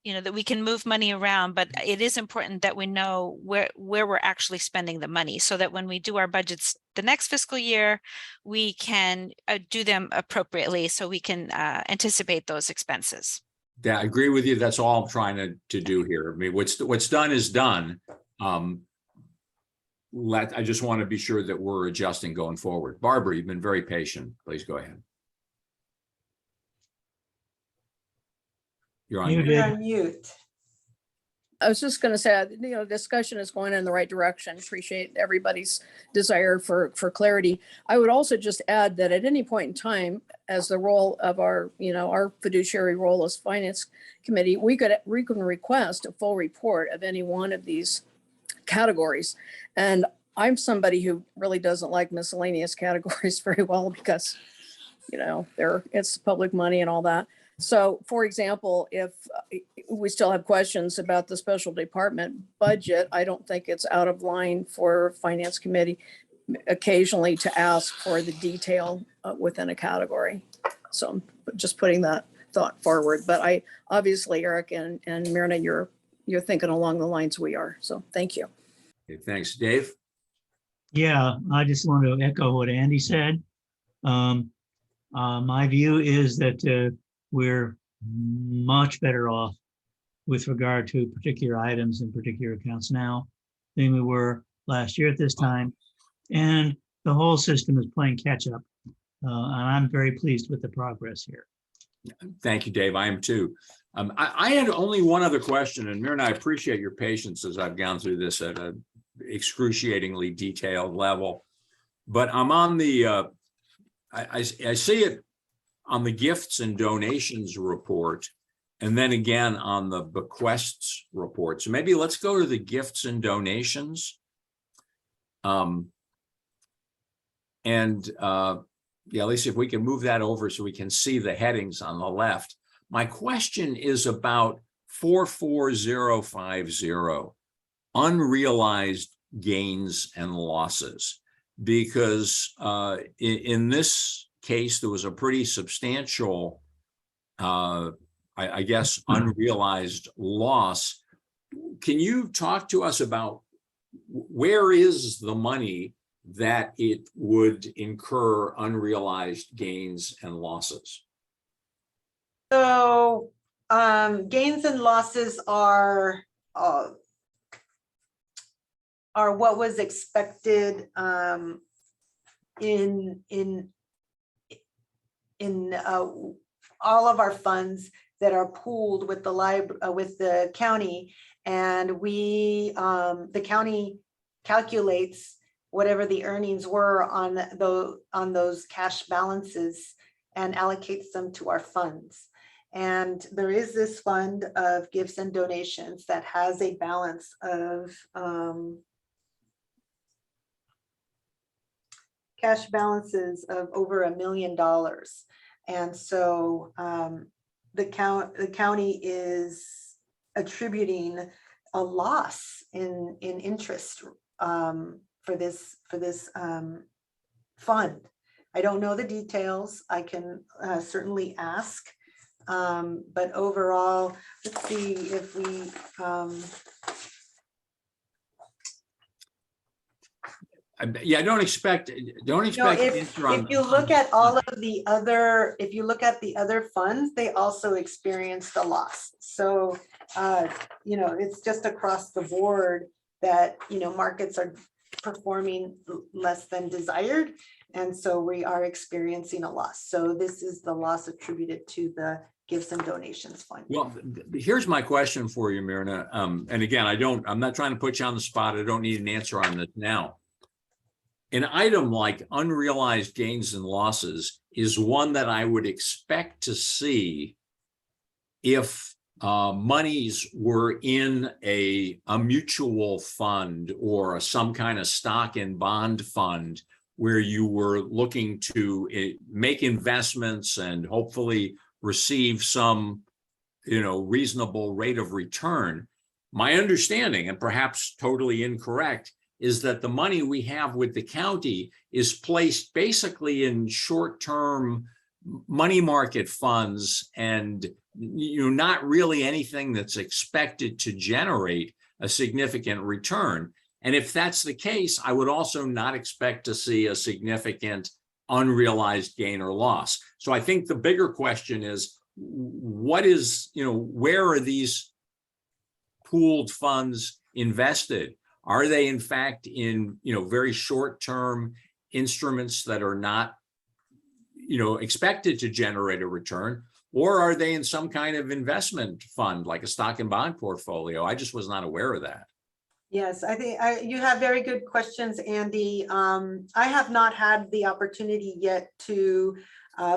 that we can move money around, but it is important that we know where we're actually spending the money, so that when we do our budgets the next fiscal year, we can do them appropriately, so we can anticipate those expenses. Yeah, I agree with you. That's all I'm trying to do here. I mean, what's done is done. I just want to be sure that we're adjusting going forward. Barbara, you've been very patient. Please go ahead. You're on. You're on mute. I was just going to say, discussion is going in the right direction. Appreciate everybody's desire for clarity. I would also just add that at any point in time, as the role of our fiduciary role as finance committee, we can request a full report of any one of these categories. And I'm somebody who really doesn't like miscellaneous categories very well, because, it's public money and all that. So, for example, if we still have questions about the special department budget, I don't think it's out of line for finance committee occasionally to ask for the detail within a category. So I'm just putting that thought forward. But I obviously, Eric and Myrna, you're thinking along the lines we are. So thank you. Okay, thanks, Dave. Yeah, I just want to echo what Andy said. My view is that we're much better off with regard to particular items and particular accounts now than we were last year at this time. And the whole system is playing catch up. And I'm very pleased with the progress here. Thank you, Dave. I am too. I had only one other question, and Myrna, I appreciate your patience as I've gone through this at an excruciatingly detailed level. But I'm on the, I see it on the gifts and donations report, and then again on the bequests report. So maybe let's go to the gifts and donations. Yeah, Lisa, if we can move that over so we can see the headings on the left. My question is about 44050, unrealized gains and losses, because in this case, there was a pretty substantial, I guess, unrealized loss. Can you talk to us about where is the money that it would incur unrealized gains and losses? So gains and losses are what was expected in all of our funds that are pooled with the county, and the county calculates whatever the earnings were on those cash balances and allocates them to our funds. And there is this fund of gifts and donations that has a balance of cash balances of over $1 million. And so the county is attributing a loss in interest for this fund. I don't know the details. I can certainly ask. But overall, let's see if we Yeah, don't expect no, if you look at all of the other, if you look at the other funds, they also experienced a loss. So, you know, it's just across the board that, you know, markets are performing less than desired. And so we are experiencing a loss. So this is the loss attributed to the gifts and donations fund. Well, here's my question for you, Myrna. And again, I'm not trying to put you on the spot. I don't need an answer on this now. An item like unrealized gains and losses is one that I would expect to see if monies were in a mutual fund or some kind of stock and bond fund where you were looking to make investments and hopefully receive some, you know, reasonable rate of return. My understanding, and perhaps totally incorrect, is that the money we have with the county is placed basically in short-term money market funds and, you know, not really anything that's expected to generate a significant return. And if that's the case, I would also not expect to see a significant unrealized gain or loss. So I think the bigger question is, what is, you know, where are these pooled funds invested? Are they in fact in, you know, very short-term instruments that are not, you know, expected to generate a return, or are they in some kind of investment fund like a stock and bond portfolio? I just was not aware of that. Yes, I think you have very good questions, Andy. I have not had the opportunity yet to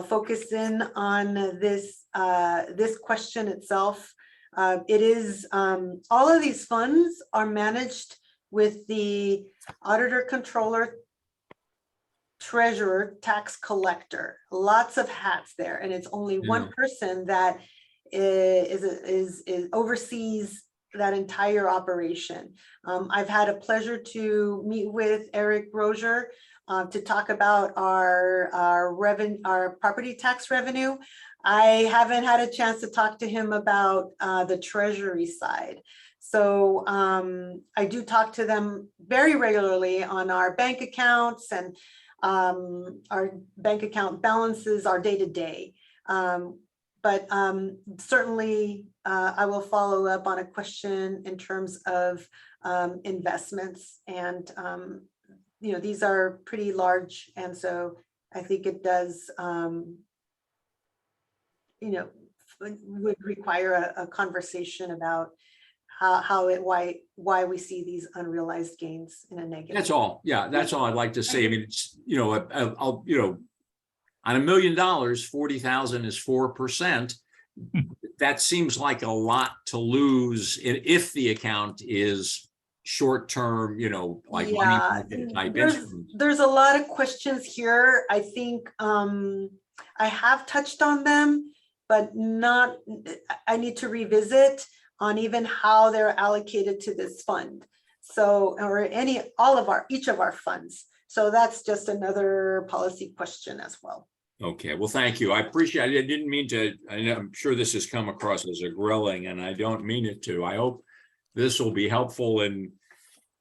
focus in on this this question itself. It is all of these funds are managed with the auditor, controller, treasurer, tax collector, lots of hats there. And it's only one person that is oversees that entire operation. I've had a pleasure to meet with Eric Rozier to talk about our property tax revenue. I haven't had a chance to talk to him about the treasury side. So I do talk to them very regularly on our bank accounts and our bank account balances, our day-to-day. But certainly I will follow up on a question in terms of investments. And, you know, these are pretty large. And so I think it does, you know, would require a conversation about why we see these unrealized gains in a negative. That's all. Yeah, that's all I'd like to say. I mean, it's, you know, I'll, you know, on $1 million, 40,000 is 4%. That seems like a lot to lose if the account is short-term, you know, like money market type instruments. There's a lot of questions here. I think I have touched on them, but not, I need to revisit on even how they're allocated to this fund. So, or each of our funds. So that's just another policy question as well. Okay, well, thank you. I appreciate it. I didn't mean to, I'm sure this has come across as a grilling and I don't mean it to. I hope this will be helpful in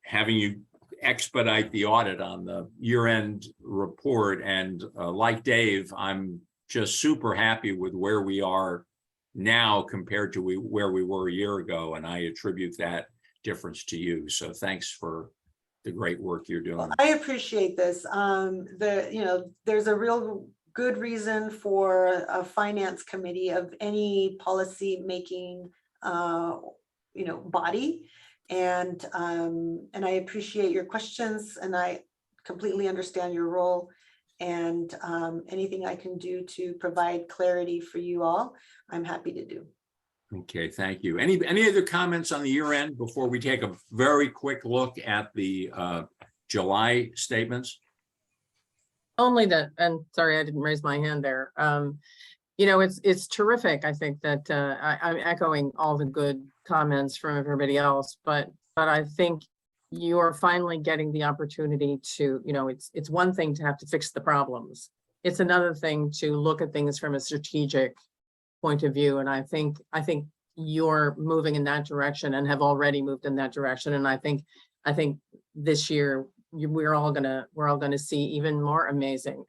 having you expedite the audit on the year-end report. And like Dave, I'm just super happy with where we are now compared to where we were a year ago. And I attribute that difference to you. So thanks for the great work you're doing. Well, I appreciate this. You know, there's a real good reason for a finance committee of any policy making, you know, body. And I appreciate your questions and I completely understand your role. And anything I can do to provide clarity for you all, I'm happy to do. Okay, thank you. Any other comments on the year end before we take a very quick look at the July statements? Only that, and sorry, I didn't raise my hand there. You know, it's terrific. I think that I'm echoing all the good comments from everybody else, but I think you're finally getting the opportunity to, you know, it's one thing to have to fix the problems. It's another thing to look at things from a strategic point of view. And I think you're moving in that direction and have already moved in that direction. And I think this year we're all gonna see even more amazing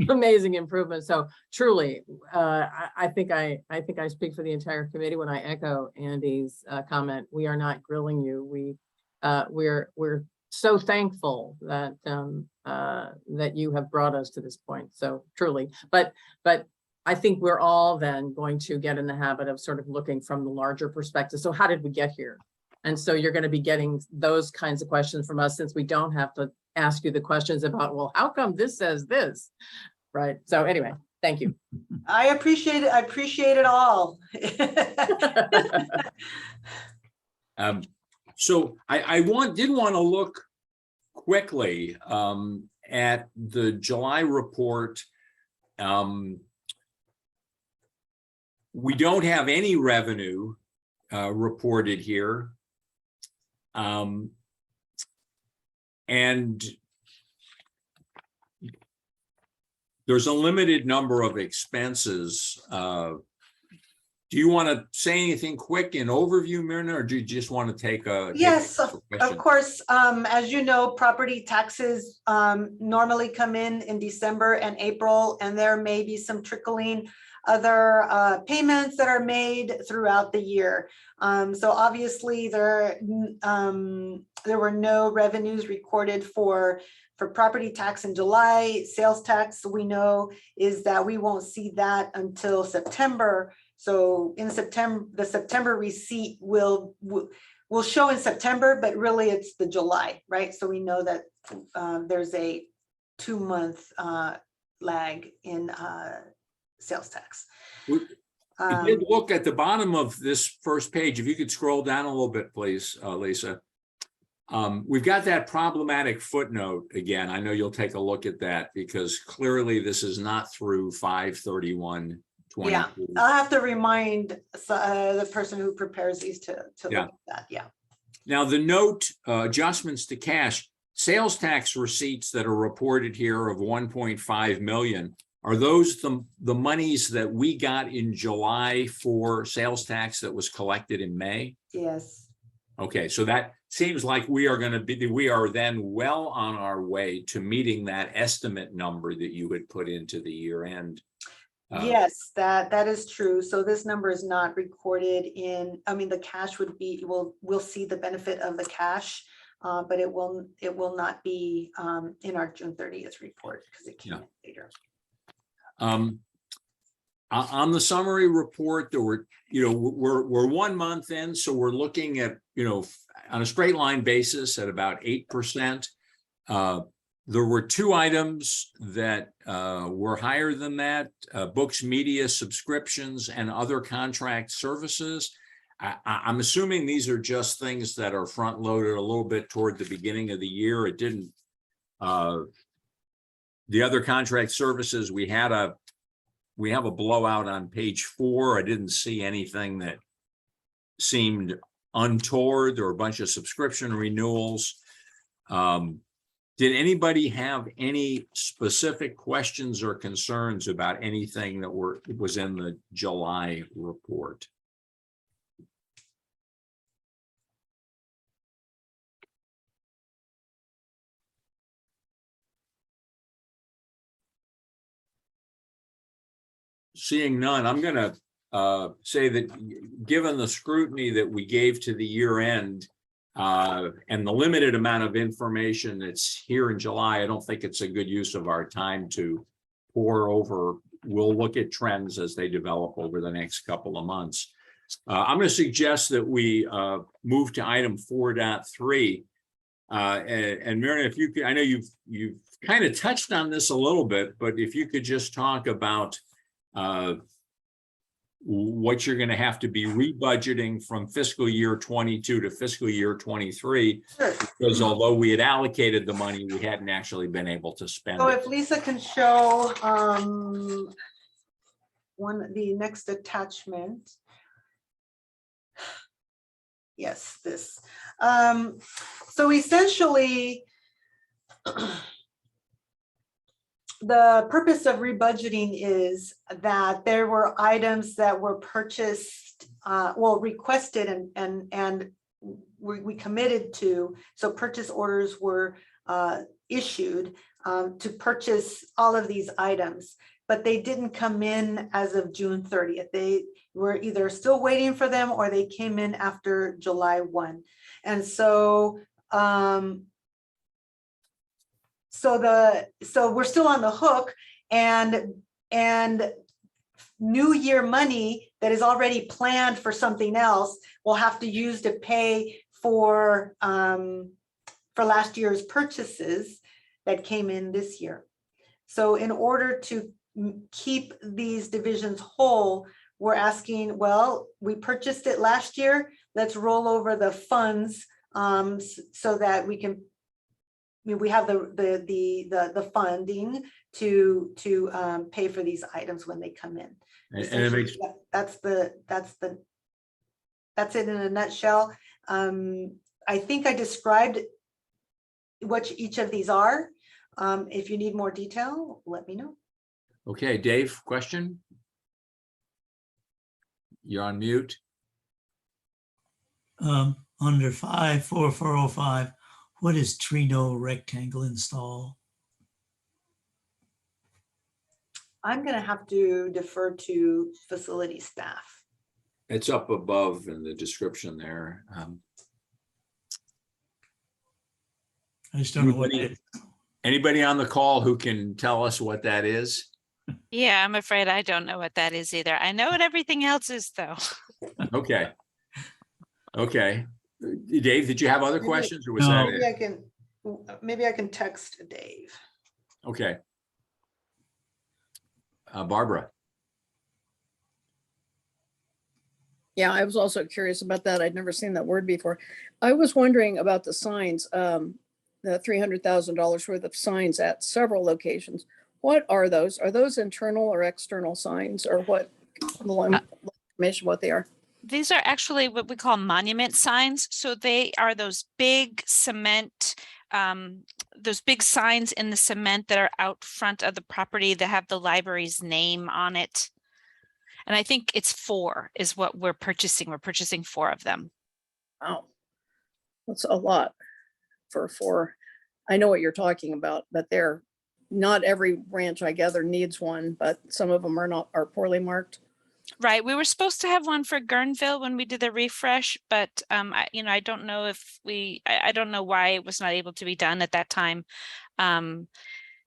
amazing improvements. So truly, I think I speak for the entire committee when I echo Andy's comment. We are not grilling you. We're so thankful that that you have brought us to this point. So truly, but I think we're all then going to get in the habit of sort of looking from the larger perspective. So how did we get here? And so you're going to be getting those kinds of questions from us, since we don't have to ask you the questions about, well, how come this says this? Right. So anyway, thank you. I appreciate it. I appreciate it all. So I did want to look quickly at the July report. We don't have any revenue reported here. And there's a limited number of expenses. Do you want to say anything quick in overview, Myrna, or do you just want to take a— Yes, of course. As you know, property taxes normally come in December and April, and there may be some trickling other payments that are made throughout the year. So obviously there were no revenues recorded for property tax in July. Sales tax, we know, is that we won't see that until September. So in September, the September receipt will show in September, but really it's the July, right? So we know that there's a 2-month lag in sales tax. We did look at the bottom of this first page. If you could scroll down a little bit, please, Lisa. We've got that problematic footnote again. I know you'll take a look at that because clearly this is not through 5/31/22. Yeah, I'll have to remind the person who prepares these to look at that. Yeah. Now the note adjustments to cash, sales tax receipts that are reported here of 1.5 million. Are those the monies that we got in July for sales tax that was collected in May? Yes. Okay, so that seems like we are then well on our way to meeting that estimate number that you had put into the year end. Yes, that is true. So this number is not recorded in, I mean, the cash would be, we'll see the benefit of the cash, but it will not be in our June 30th report because it came in later. On the summary report, there were, we're 1 month in, so we're looking at, on a straight line basis at about 8%. There were 2 items that were higher than that, books, media, subscriptions, and other contract services. I'm assuming these are just things that are front loaded a little bit toward the beginning of the year. It didn't, the other contract services, we have a blowout on page 4. I didn't see anything that seemed untoward. There were a bunch of subscription renewals. Did anybody have any specific questions or concerns about anything that was in the July report? Seeing none, I'm going to say that given the scrutiny that we gave to the year end and the limited amount of information that's here in July, I don't think it's a good use of our time to pour over. We'll look at trends as they develop over the next couple of months. I'm going to suggest that we move to item 4.3. And Miriam, if you could, I know you've kind of touched on this a little bit, but if you could just talk about what you're going to have to be rebudgeting from fiscal year 22 to fiscal year 23, Sure. because although we had allocated the money, we hadn't actually been able to spend So it. if Lisa can show the next attachment. Yes, this. So essentially, the purpose of rebudgeting is that there were items that were purchased, requested and we committed to. So purchase orders were issued to purchase all of these items, but they didn't come in as of June 30th. They were either still waiting for them or they came in after July 1. And so so we're still on the hook, and new year money that is already planned for something else we'll have to use to pay for last year's purchases that came in this year. So in order to keep these divisions whole, we're asking, well, we purchased it last year, let's roll over the funds so that we can, we have the funding to pay for these items when they come in. And it makes, That's it in a nutshell. I think I described what each of these are. If you need more detail, let me know. okay, Dave, question? You're on mute. Under 54405, what is Trino rectangle install? I'm going to have to defer to facility staff. It's up above in the description there. I just don't know what it is. Anybody on the call who can tell us what that is? Yeah, I'm afraid I don't know what that is either. I know what everything else is, though. Okay. Okay. Dave, did you have other questions or was No. that Maybe I can text Dave. it? Okay. Barbara. Yeah, I was also curious about that. I'd never seen that word before. I was wondering about the signs, the $300,000 worth of signs at several locations. What are those? Are those internal or external signs, or what? Information what they are. These are actually what we call monument signs. So they are those big cement, those big signs in the cement that are out front of the property that have the library's name on it. And I think it's 4 is what we're purchasing. We're purchasing 4 of them. Wow, that's a lot for 4. I know what you're talking about, but they're not every branch I gather needs one, but some of them are poorly marked. Right. We were supposed to have one for Guerneville when we did the refresh, but I don't know if I don't know why it was not able to be done at that time. And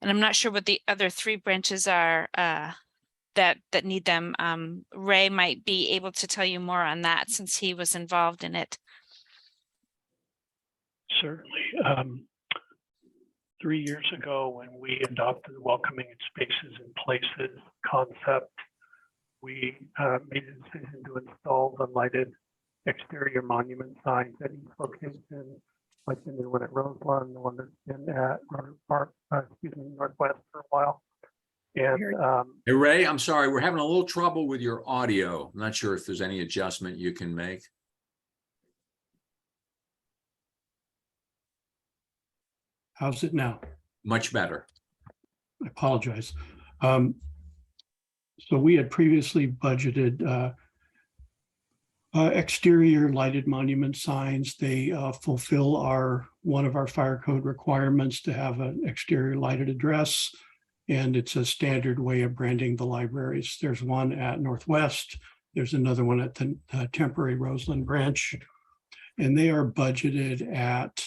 I'm not sure what the other 3 branches are that need them. Ray might be able to tell you more on that since he was involved in it. Certainly. 3 years ago, when we adopted the welcoming spaces in places concept, we made a decision to install the lighted exterior monument signs at each location, like the new one at Roseland, the one that's been at Northwest for a while. And Hey, Ray, I'm sorry, we're having a little trouble with your audio. I'm not sure if there's any adjustment you can make. How's it now? Much better. I apologize. So we had previously budgeted exterior lighted monument signs. They fulfill one of our fire code requirements to have an exterior lighted address, and it's a standard way of branding the libraries. There's one at Northwest. There's another one at the temporary Roseland branch, and they are budgeted at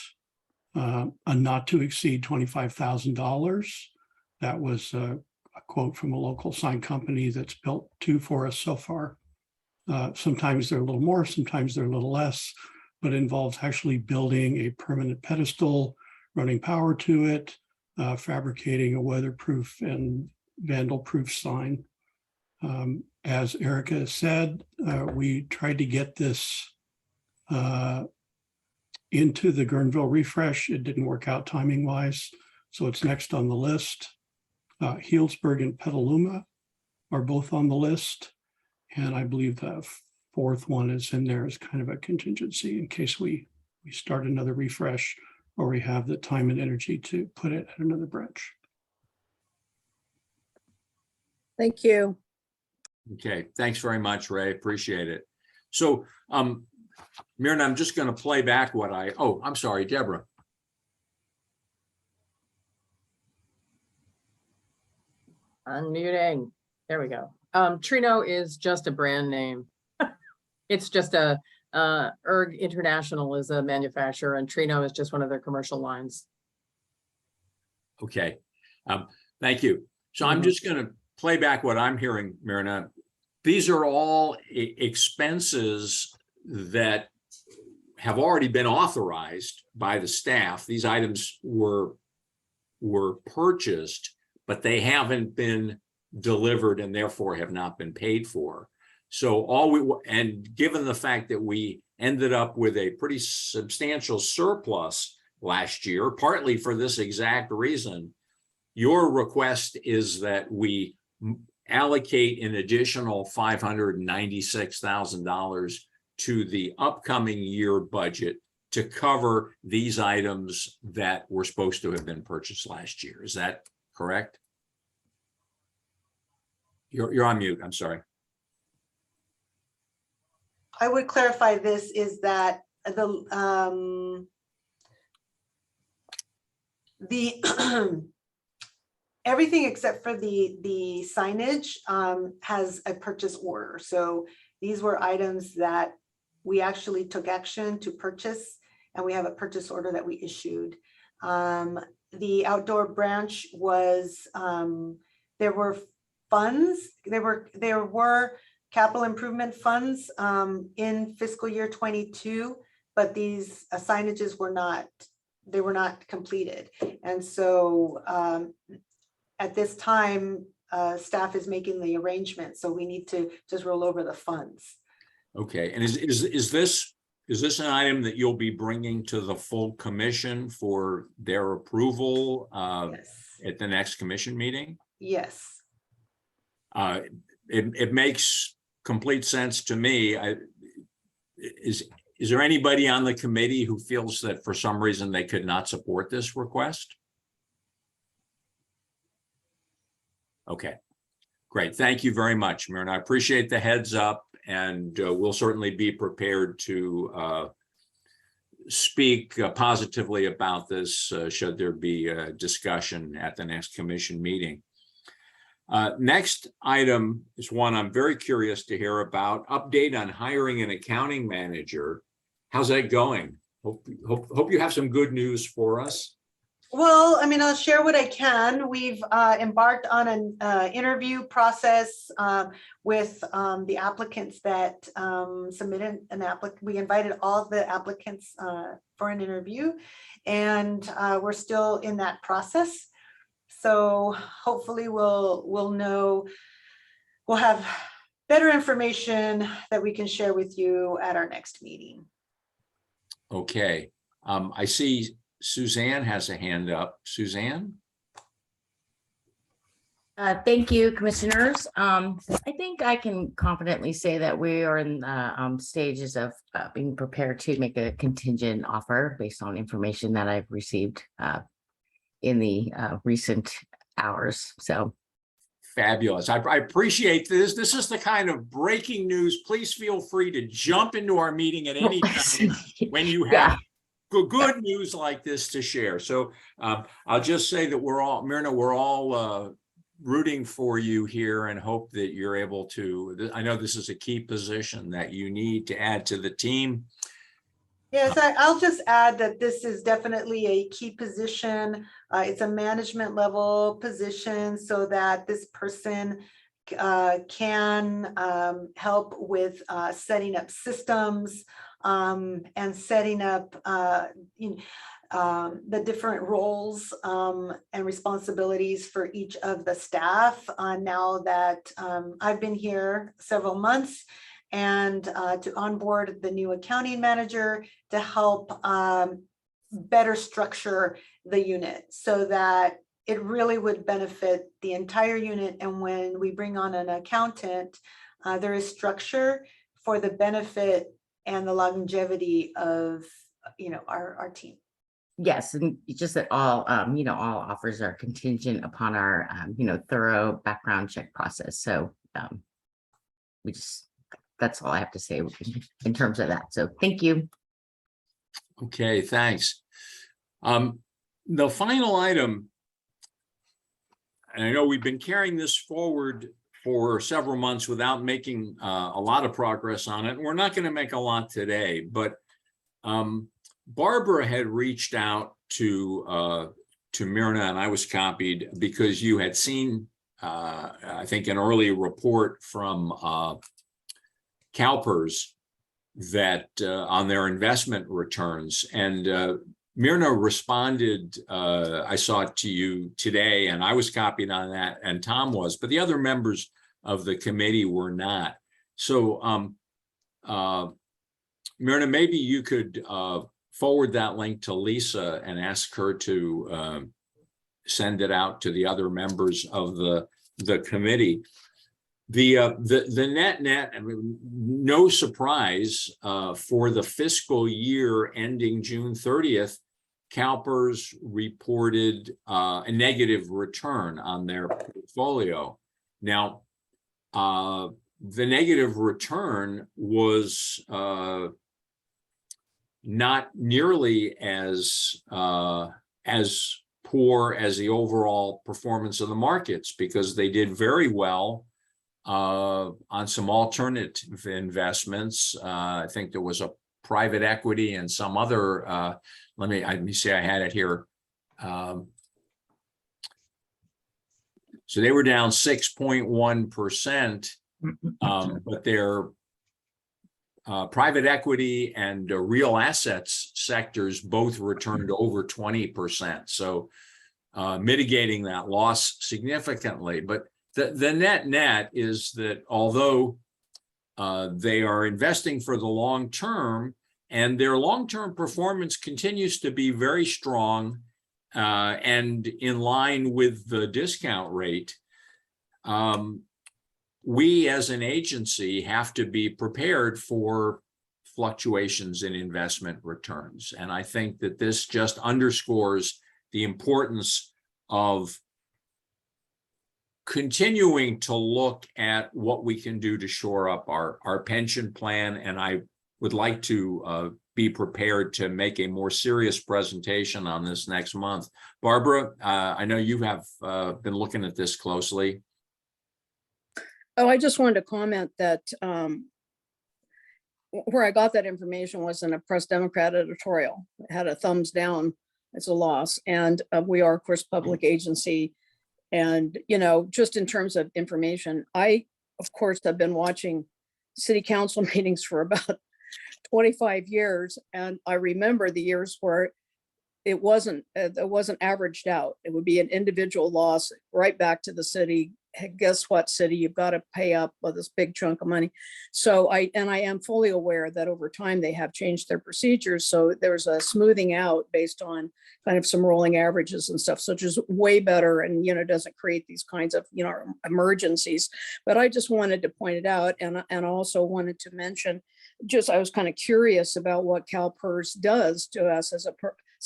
a not to exceed $25,000. That was a quote from a local sign company that's built 2 for us so far. Sometimes they're a little more, sometimes they're a little less, but involves actually building a permanent pedestal, running power to it, fabricating a weatherproof and vandal-proof sign. As Erica said, we tried to get this into the Guerneville refresh. It didn't work out timing wise, so it's next on the list. Healdsburg and Petaluma are both on the list, and I believe the fourth one is in there as kind of a contingency in case we start another refresh or we have the time and energy to put it at another branch. Thank you. Okay, thanks very much, Ray. Appreciate it. So, Myrna, I'm just going to play back what I'm sorry, Deborah. Unmuting. There we go. Trino is just a brand name. It's just Erg International is a manufacturer, and Trino is just one of their commercial lines. Okay, thank you. So I'm just going to play back what I'm hearing, Myrna. These are all expenses that have already been authorized by the staff. These items were purchased, but they haven't been delivered and therefore have not been paid for. So and given the fact that we ended up with a pretty substantial surplus last year, partly for this exact reason, your request is that we allocate an additional $596,000 to the upcoming year budget to cover these items that were supposed to have been purchased last year. Is that correct? You're on mute. I'm sorry. I would clarify this is that the everything except for the signage has a purchase order. So these were items that we actually took action to purchase, and we have a purchase order that we issued. The outdoor branch was there were funds. There were capital improvement funds in fiscal year 22, but these signages were not completed. And so at this time, staff is making the arrangement, so we need to just roll over the funds. Okay, and is this an item that you'll be bringing to the full commission for their approval Yes. at the next commission meeting? Yes. It makes complete sense to me. Is there anybody on the committee who feels that for some reason they could not support this request? Okay, great. Thank you very much, Myrna. I appreciate the heads up, and we'll certainly be prepared to speak positively about this should there be a discussion at the next commission meeting. Next item is one I'm very curious to hear about. Update on hiring an accounting manager. How's that going? Hope you have some good news for us. Well, I mean, I'll share what I can. We've embarked on an interview process with the applicants that submitted an application. We invited all the applicants for an interview, and we're still in that process. So hopefully we'll have better information that we can share with you at our next meeting. Okay, I see Suzanne has a hand up. Suzanne? Thank you, commissioners. I think I can confidently say that we are in the stages of being prepared to make a contingent offer based on information that I've received in the recent hours. So Fabulous. I appreciate this. This is the kind of breaking news. Please feel free to jump into our meeting at any time when you have good news like this to share. So I'll just say that Myrna, we're all rooting for you here and hope that you're able to. I know this is a key position that you need to add to the team. Yes, I'll just add that this is definitely a key position. It's a management level position so that this person can help with setting up systems and setting up, the different roles and responsibilities for each of the staff now that I've been here several months, and to onboard the new accounting manager to help better structure the unit so that it really would benefit the entire unit. And when we bring on an accountant, there is structure for the benefit and the longevity of, our team. Yes, and it's just that all, all offers are contingent upon our, thorough background check process. So that's all I have to say in terms of that. So thank you. Okay, thanks. The final item, and I know we've been carrying this forward for several months without making a lot of progress on it. We're not going to make a lot today, but Barbara had reached out to Myrna, and I was copied because you had seen, I think, an early report from CalPERS that on their investment returns, and Myrna responded, I saw it to you today, and I was copied on that, and Tom was, but the other members of the committee were not. So Myrna, maybe you could forward that link to Lisa and ask her to send it out to the other members of the committee. The net, I mean, no surprise, for the fiscal year ending June 30th, CalPERS reported a negative return on their portfolio. Now, the negative return was not nearly as poor as the overall performance of the markets, because they did very well on some alternative investments. I think there was a private equity and some other, let me see, I had it here. So they were down 6.1%, but their private equity and real assets sectors both returned over 20%. So mitigating that loss significantly. But the net is that although they are investing for the long term, and their long-term performance continues to be very strong and in line with the discount rate, we as an agency have to be prepared for fluctuations in investment returns. And I think that this just underscores the importance of continuing to look at what we can do to shore up our pension plan. And I would like to be prepared to make a more serious presentation on this next month. Barbara, I know you have been looking at this closely. Oh, I just wanted to comment that where I got that information was in a Press Democrat editorial. It had a thumbs down as a loss. And we are, of course, public agency. And, just in terms of information, I, of course, have been watching city council meetings for about 25 years. And I remember the years where it wasn't averaged out. It would be an individual loss right back to the city. Hey, guess what, city, you've got to pay up with this big chunk of money. So I am fully aware that over time they have changed their procedures. So there's a smoothing out based on kind of some rolling averages and stuff, such as way better and, doesn't create these kinds of, emergencies. But I just wanted to point it out. And also wanted to mention, I was kind of curious about what CalPERS does to us as a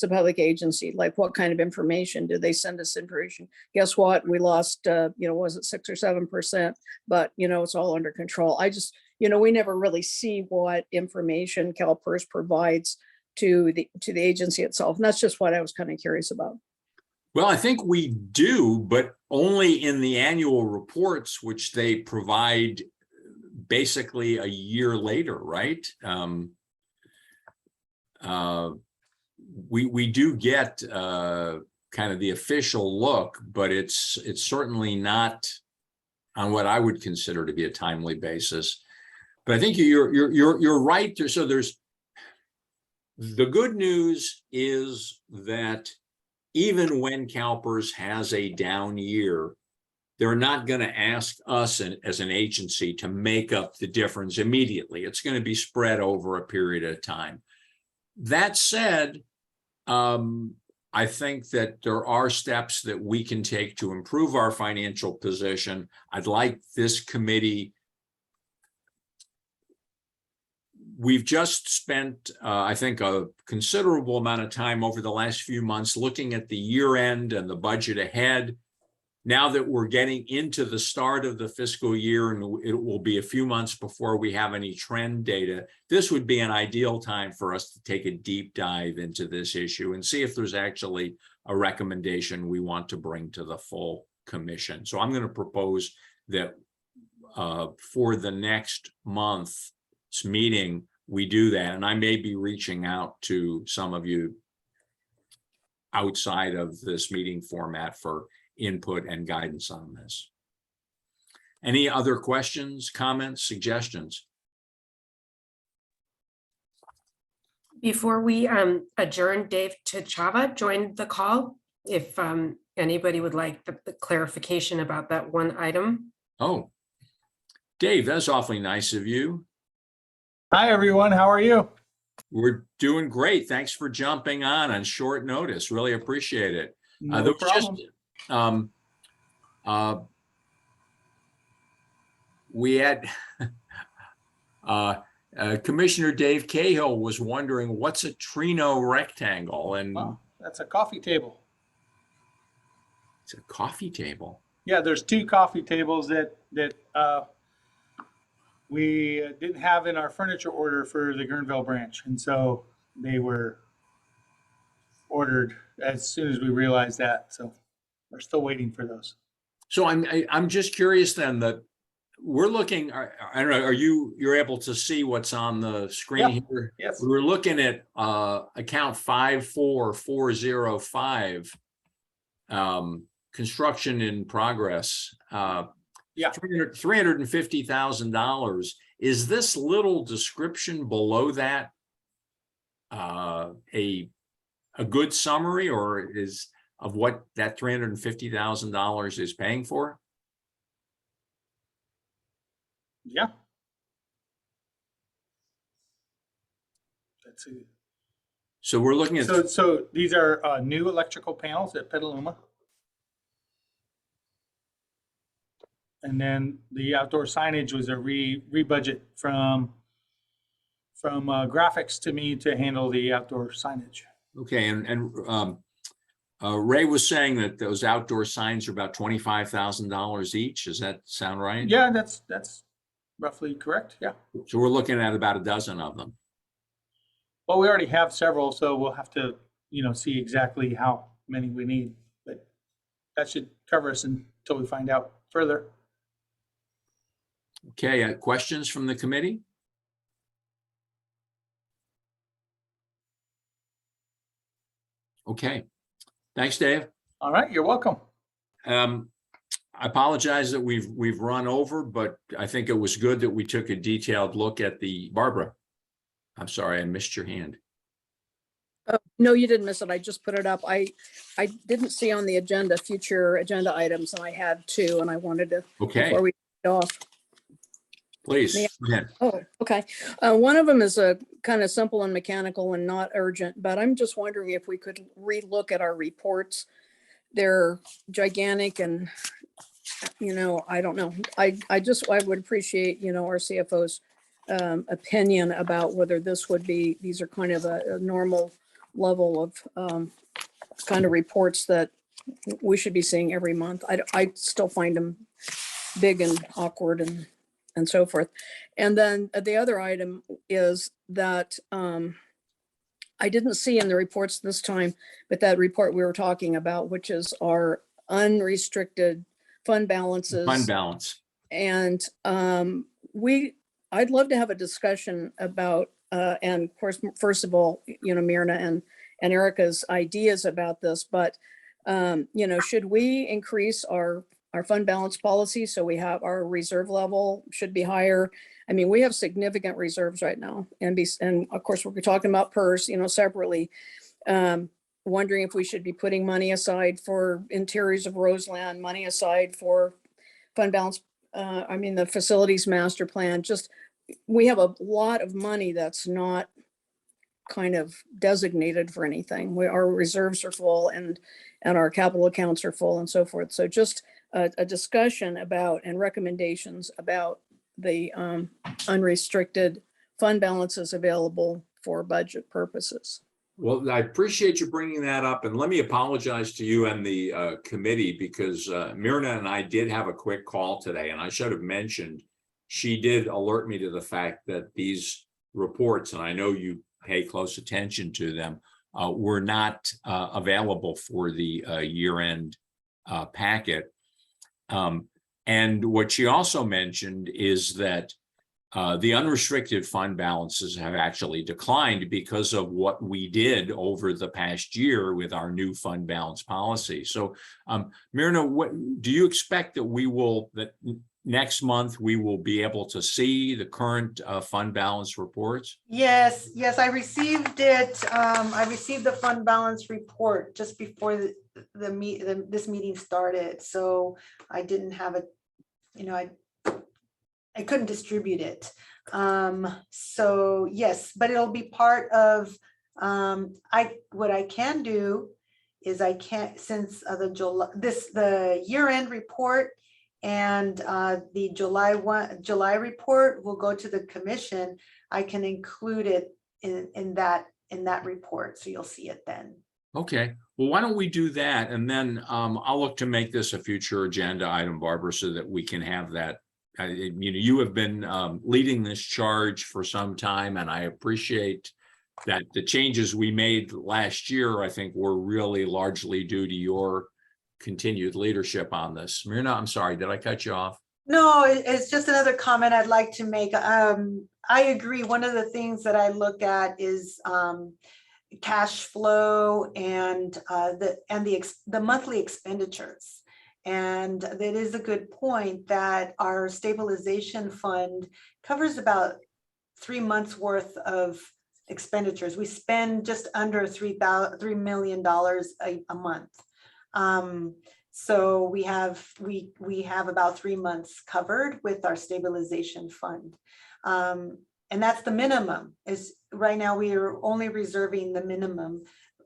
public agency, like what kind of information do they send us information? Guess what? We lost, was it 6 or 7%, but it's all under control. I just, we never really see what information CalPERS provides to the agency itself. And that's just what I was kind of curious about. Well, I think we do, but only in the annual reports, which they provide basically a year later, right? We do get kind of the official look, but it's certainly not on what I would consider to be a timely basis. But I think you're right. So The good news is that even when CalPERS has a down year, they're not going to ask us as an agency to make up the difference immediately. It's going to be spread over a period of time. That said, I think that there are steps that we can take to improve our financial position. I'd like this committee. We've just spent, I think, a considerable amount of time over the last few months looking at the year end and the budget ahead. Now that we're getting into the start of the fiscal year, and it will be a few months before we have any trend data, this would be an ideal time for us to take a deep dive into this issue and see if there's actually a recommendation we want to bring to the full commission. So I'm going to propose that for the next month's meeting, we do that. And I may be reaching out to some of you outside of this meeting format for input and guidance on this. Any other questions, comments, suggestions? Before we adjourn, Dave Chava joined the call. If anybody would like the clarification about that one item. Oh, Dave, that's awfully nice of you. Hi, everyone. How are you? We're doing great. Thanks for jumping on short notice. Really appreciate it. No There was problem. We had Commissioner Dave Cahill was wondering what's a Trino rectangle, and Wow, that's a coffee table. it's a coffee table. Yeah, there's two coffee tables that we didn't have in our furniture order for the Guerneville branch, and so they were ordered as soon as we realized that. So we're still waiting for those. So I'm just curious then that we're looking. I don't know. You're able to see what's on the screen Yeah. here? Yes. We're looking at account 54405. Construction in progress. Yeah. $350,000. Is this little description below that a good summary, or is of what that $350,000 is paying for? Yeah. Let's see. So we're looking at So these are new electrical panels at Petaluma. And then the outdoor signage was a rebudget from graphics to me to handle the outdoor signage. okay, and Ray was saying that those outdoor signs are about $25,000 each. Does that sound right? Yeah, that's roughly correct. Yeah. So we're looking at about a dozen of them. Well, we already have several, so we'll have to, see exactly how many we need. But that should cover us until we find out further. Okay, questions from the committee? Okay, thanks, Dave. All right, you're welcome. I apologize that we've run over, but I think it was good that we took a detailed look at Barbara. I'm sorry, I missed your hand. No, you didn't miss it. I just put it up. I didn't see on the agenda, future agenda items, and I had two, and I wanted to, Okay, before we get off. please. Yeah. Go ahead. Oh, okay. One of them is a kind of simple and mechanical and not urgent, but I'm just wondering if we could relook at our reports. They're gigantic and, I don't know. I would appreciate, our CFO's opinion about whether these are kind of a normal level of kind of reports that we should be seeing every month. I still find them big and awkward and so forth. And then the other item is that I didn't see in the reports this time, but that report we were talking about, which is our unrestricted fund balances. Fund balance. And I'd love to have a discussion about, and of course, first of all, Myrna and Erica's ideas about this, but should we increase our our fund balance policy. So we have our reserve level should be higher. I mean, we have significant reserves right now. And of course, we're talking about PERS, separately. Wondering if we should be putting money aside for interiors of Roseland, money aside for fund balance. The facilities master plan. Just, we have a lot of money that's not kind of designated for anything. Our reserves are full and our capital accounts are full and so forth. So just a discussion about and recommendations about the unrestricted fund balances available for budget purposes. Well, I appreciate you bringing that up, and let me apologize to you and the committee, because Myrna and I did have a quick call today, and I should have mentioned, she did alert me to the fact that these reports, and I know you pay close attention to them, were not available for the year-end packet. And what she also mentioned is that the unrestricted fund balances have actually declined because of what we did over the past year with our new fund balance policy. So, Myrna, what do you expect that next month we will be able to see the current fund balance reports? Yes, I received it. I received the fund balance report just before this meeting started. So I didn't have it, I couldn't distribute it. So yes, but it'll be part of, what I can do is since the year-end report and the July report will go to the commission, I can include it in that report. So you'll see it then. Okay, well, why don't we do that? And then I'll look to make this a future agenda item, Barbara, so that we can have that. You have been leading this charge for some time, and I appreciate that the changes we made last year, I think, were really largely due to your continued leadership on this. Myrna, I'm sorry, did I cut you off? No, it's just another comment I'd like to make. I agree. One of the things that I look at is cash flow and the monthly expenditures. And that is a good point that our stabilization fund covers about 3 months worth of expenditures. We spend just under $3 million a month. So we have about 3 months covered with our stabilization fund. And that's the minimum. Is right now we are only reserving the minimum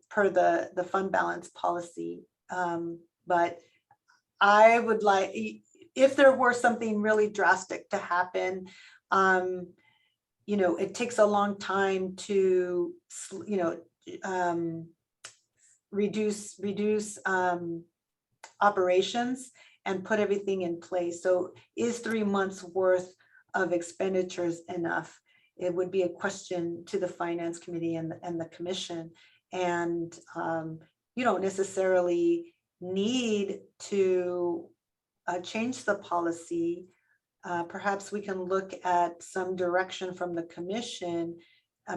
per the fund balance policy. But I would like, if there were something really drastic to happen, it takes a long time to, reduce operations and put everything in place. So is 3 months worth of expenditures enough? It would be a question to the finance committee and the commission. And you don't necessarily need to change the policy. Perhaps we can look at some direction from the commission,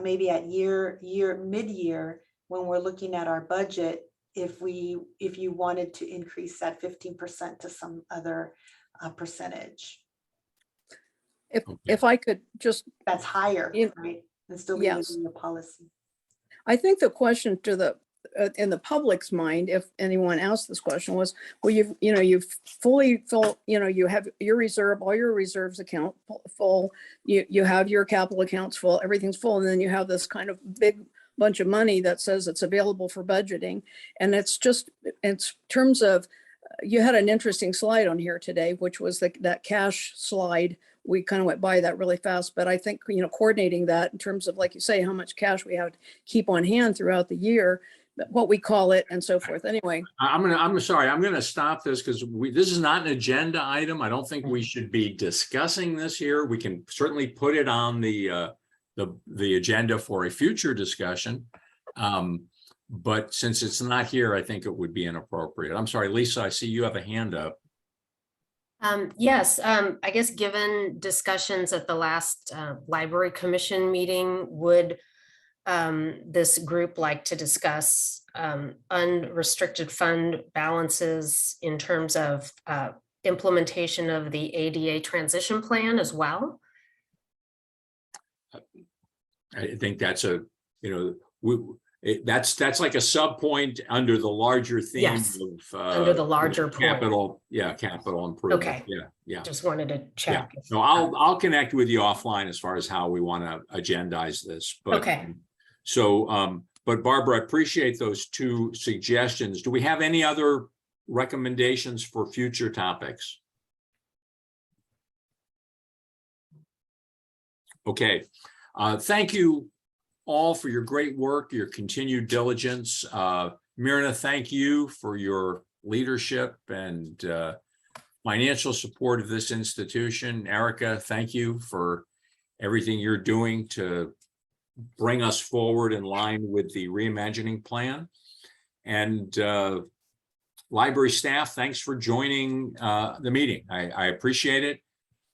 maybe at mid-year, when we're looking at our budget, if you wanted to increase that 15% to some other percentage. If I could just, that's higher, right? And still be yes, within the policy. I think the question to in the public's mind, if anyone asked this question, was, well, you've fully full, you have your reserve, all your reserves account full, you have your capital accounts full, everything's full, and then you have this kind of big bunch of money that says it's available for budgeting. And it's just, in terms of, you had an interesting slide on here today, which was that cash slide. We kind of went by that really fast, but I think, coordinating that in terms of, like you say, how much cash we have to keep on hand throughout the year, what we call it and so forth. Anyway. I'm sorry, I'm gonna stop this because this is not an agenda item. I don't think we should be discussing this here. We can certainly put it on the agenda for a future discussion. But since it's not here, I think it would be inappropriate. I'm sorry, Lisa, I see you have a hand up. Yes, I guess given discussions at the last library commission meeting, would this group like to discuss unrestricted fund balances in terms of implementation of the ADA transition plan as well? I think that's that's like a sub point under the larger theme Yes, of under the larger point. capital improvement. Okay. Yeah. Just wanted to check. if- No, I'll connect with you offline as far as how we want to agendize this, but. Okay. So, but Barbara, I appreciate those two suggestions. Do we have any other recommendations for future topics? Okay, thank you all for your great work, your continued diligence. Myrna, thank you for your leadership and financial support of this institution. Erica, thank you for everything you're doing to bring us forward in line with the reimagining plan. And library staff, thanks for joining the meeting. I appreciate it.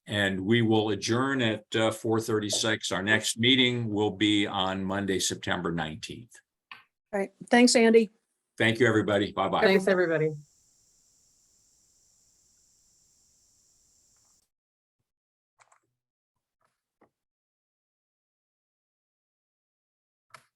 And we will adjourn at 4:36. Our next meeting will be on Monday, September 19th. All right. Thanks, Andy. Thank you, everybody. Bye-bye. Thanks, everybody.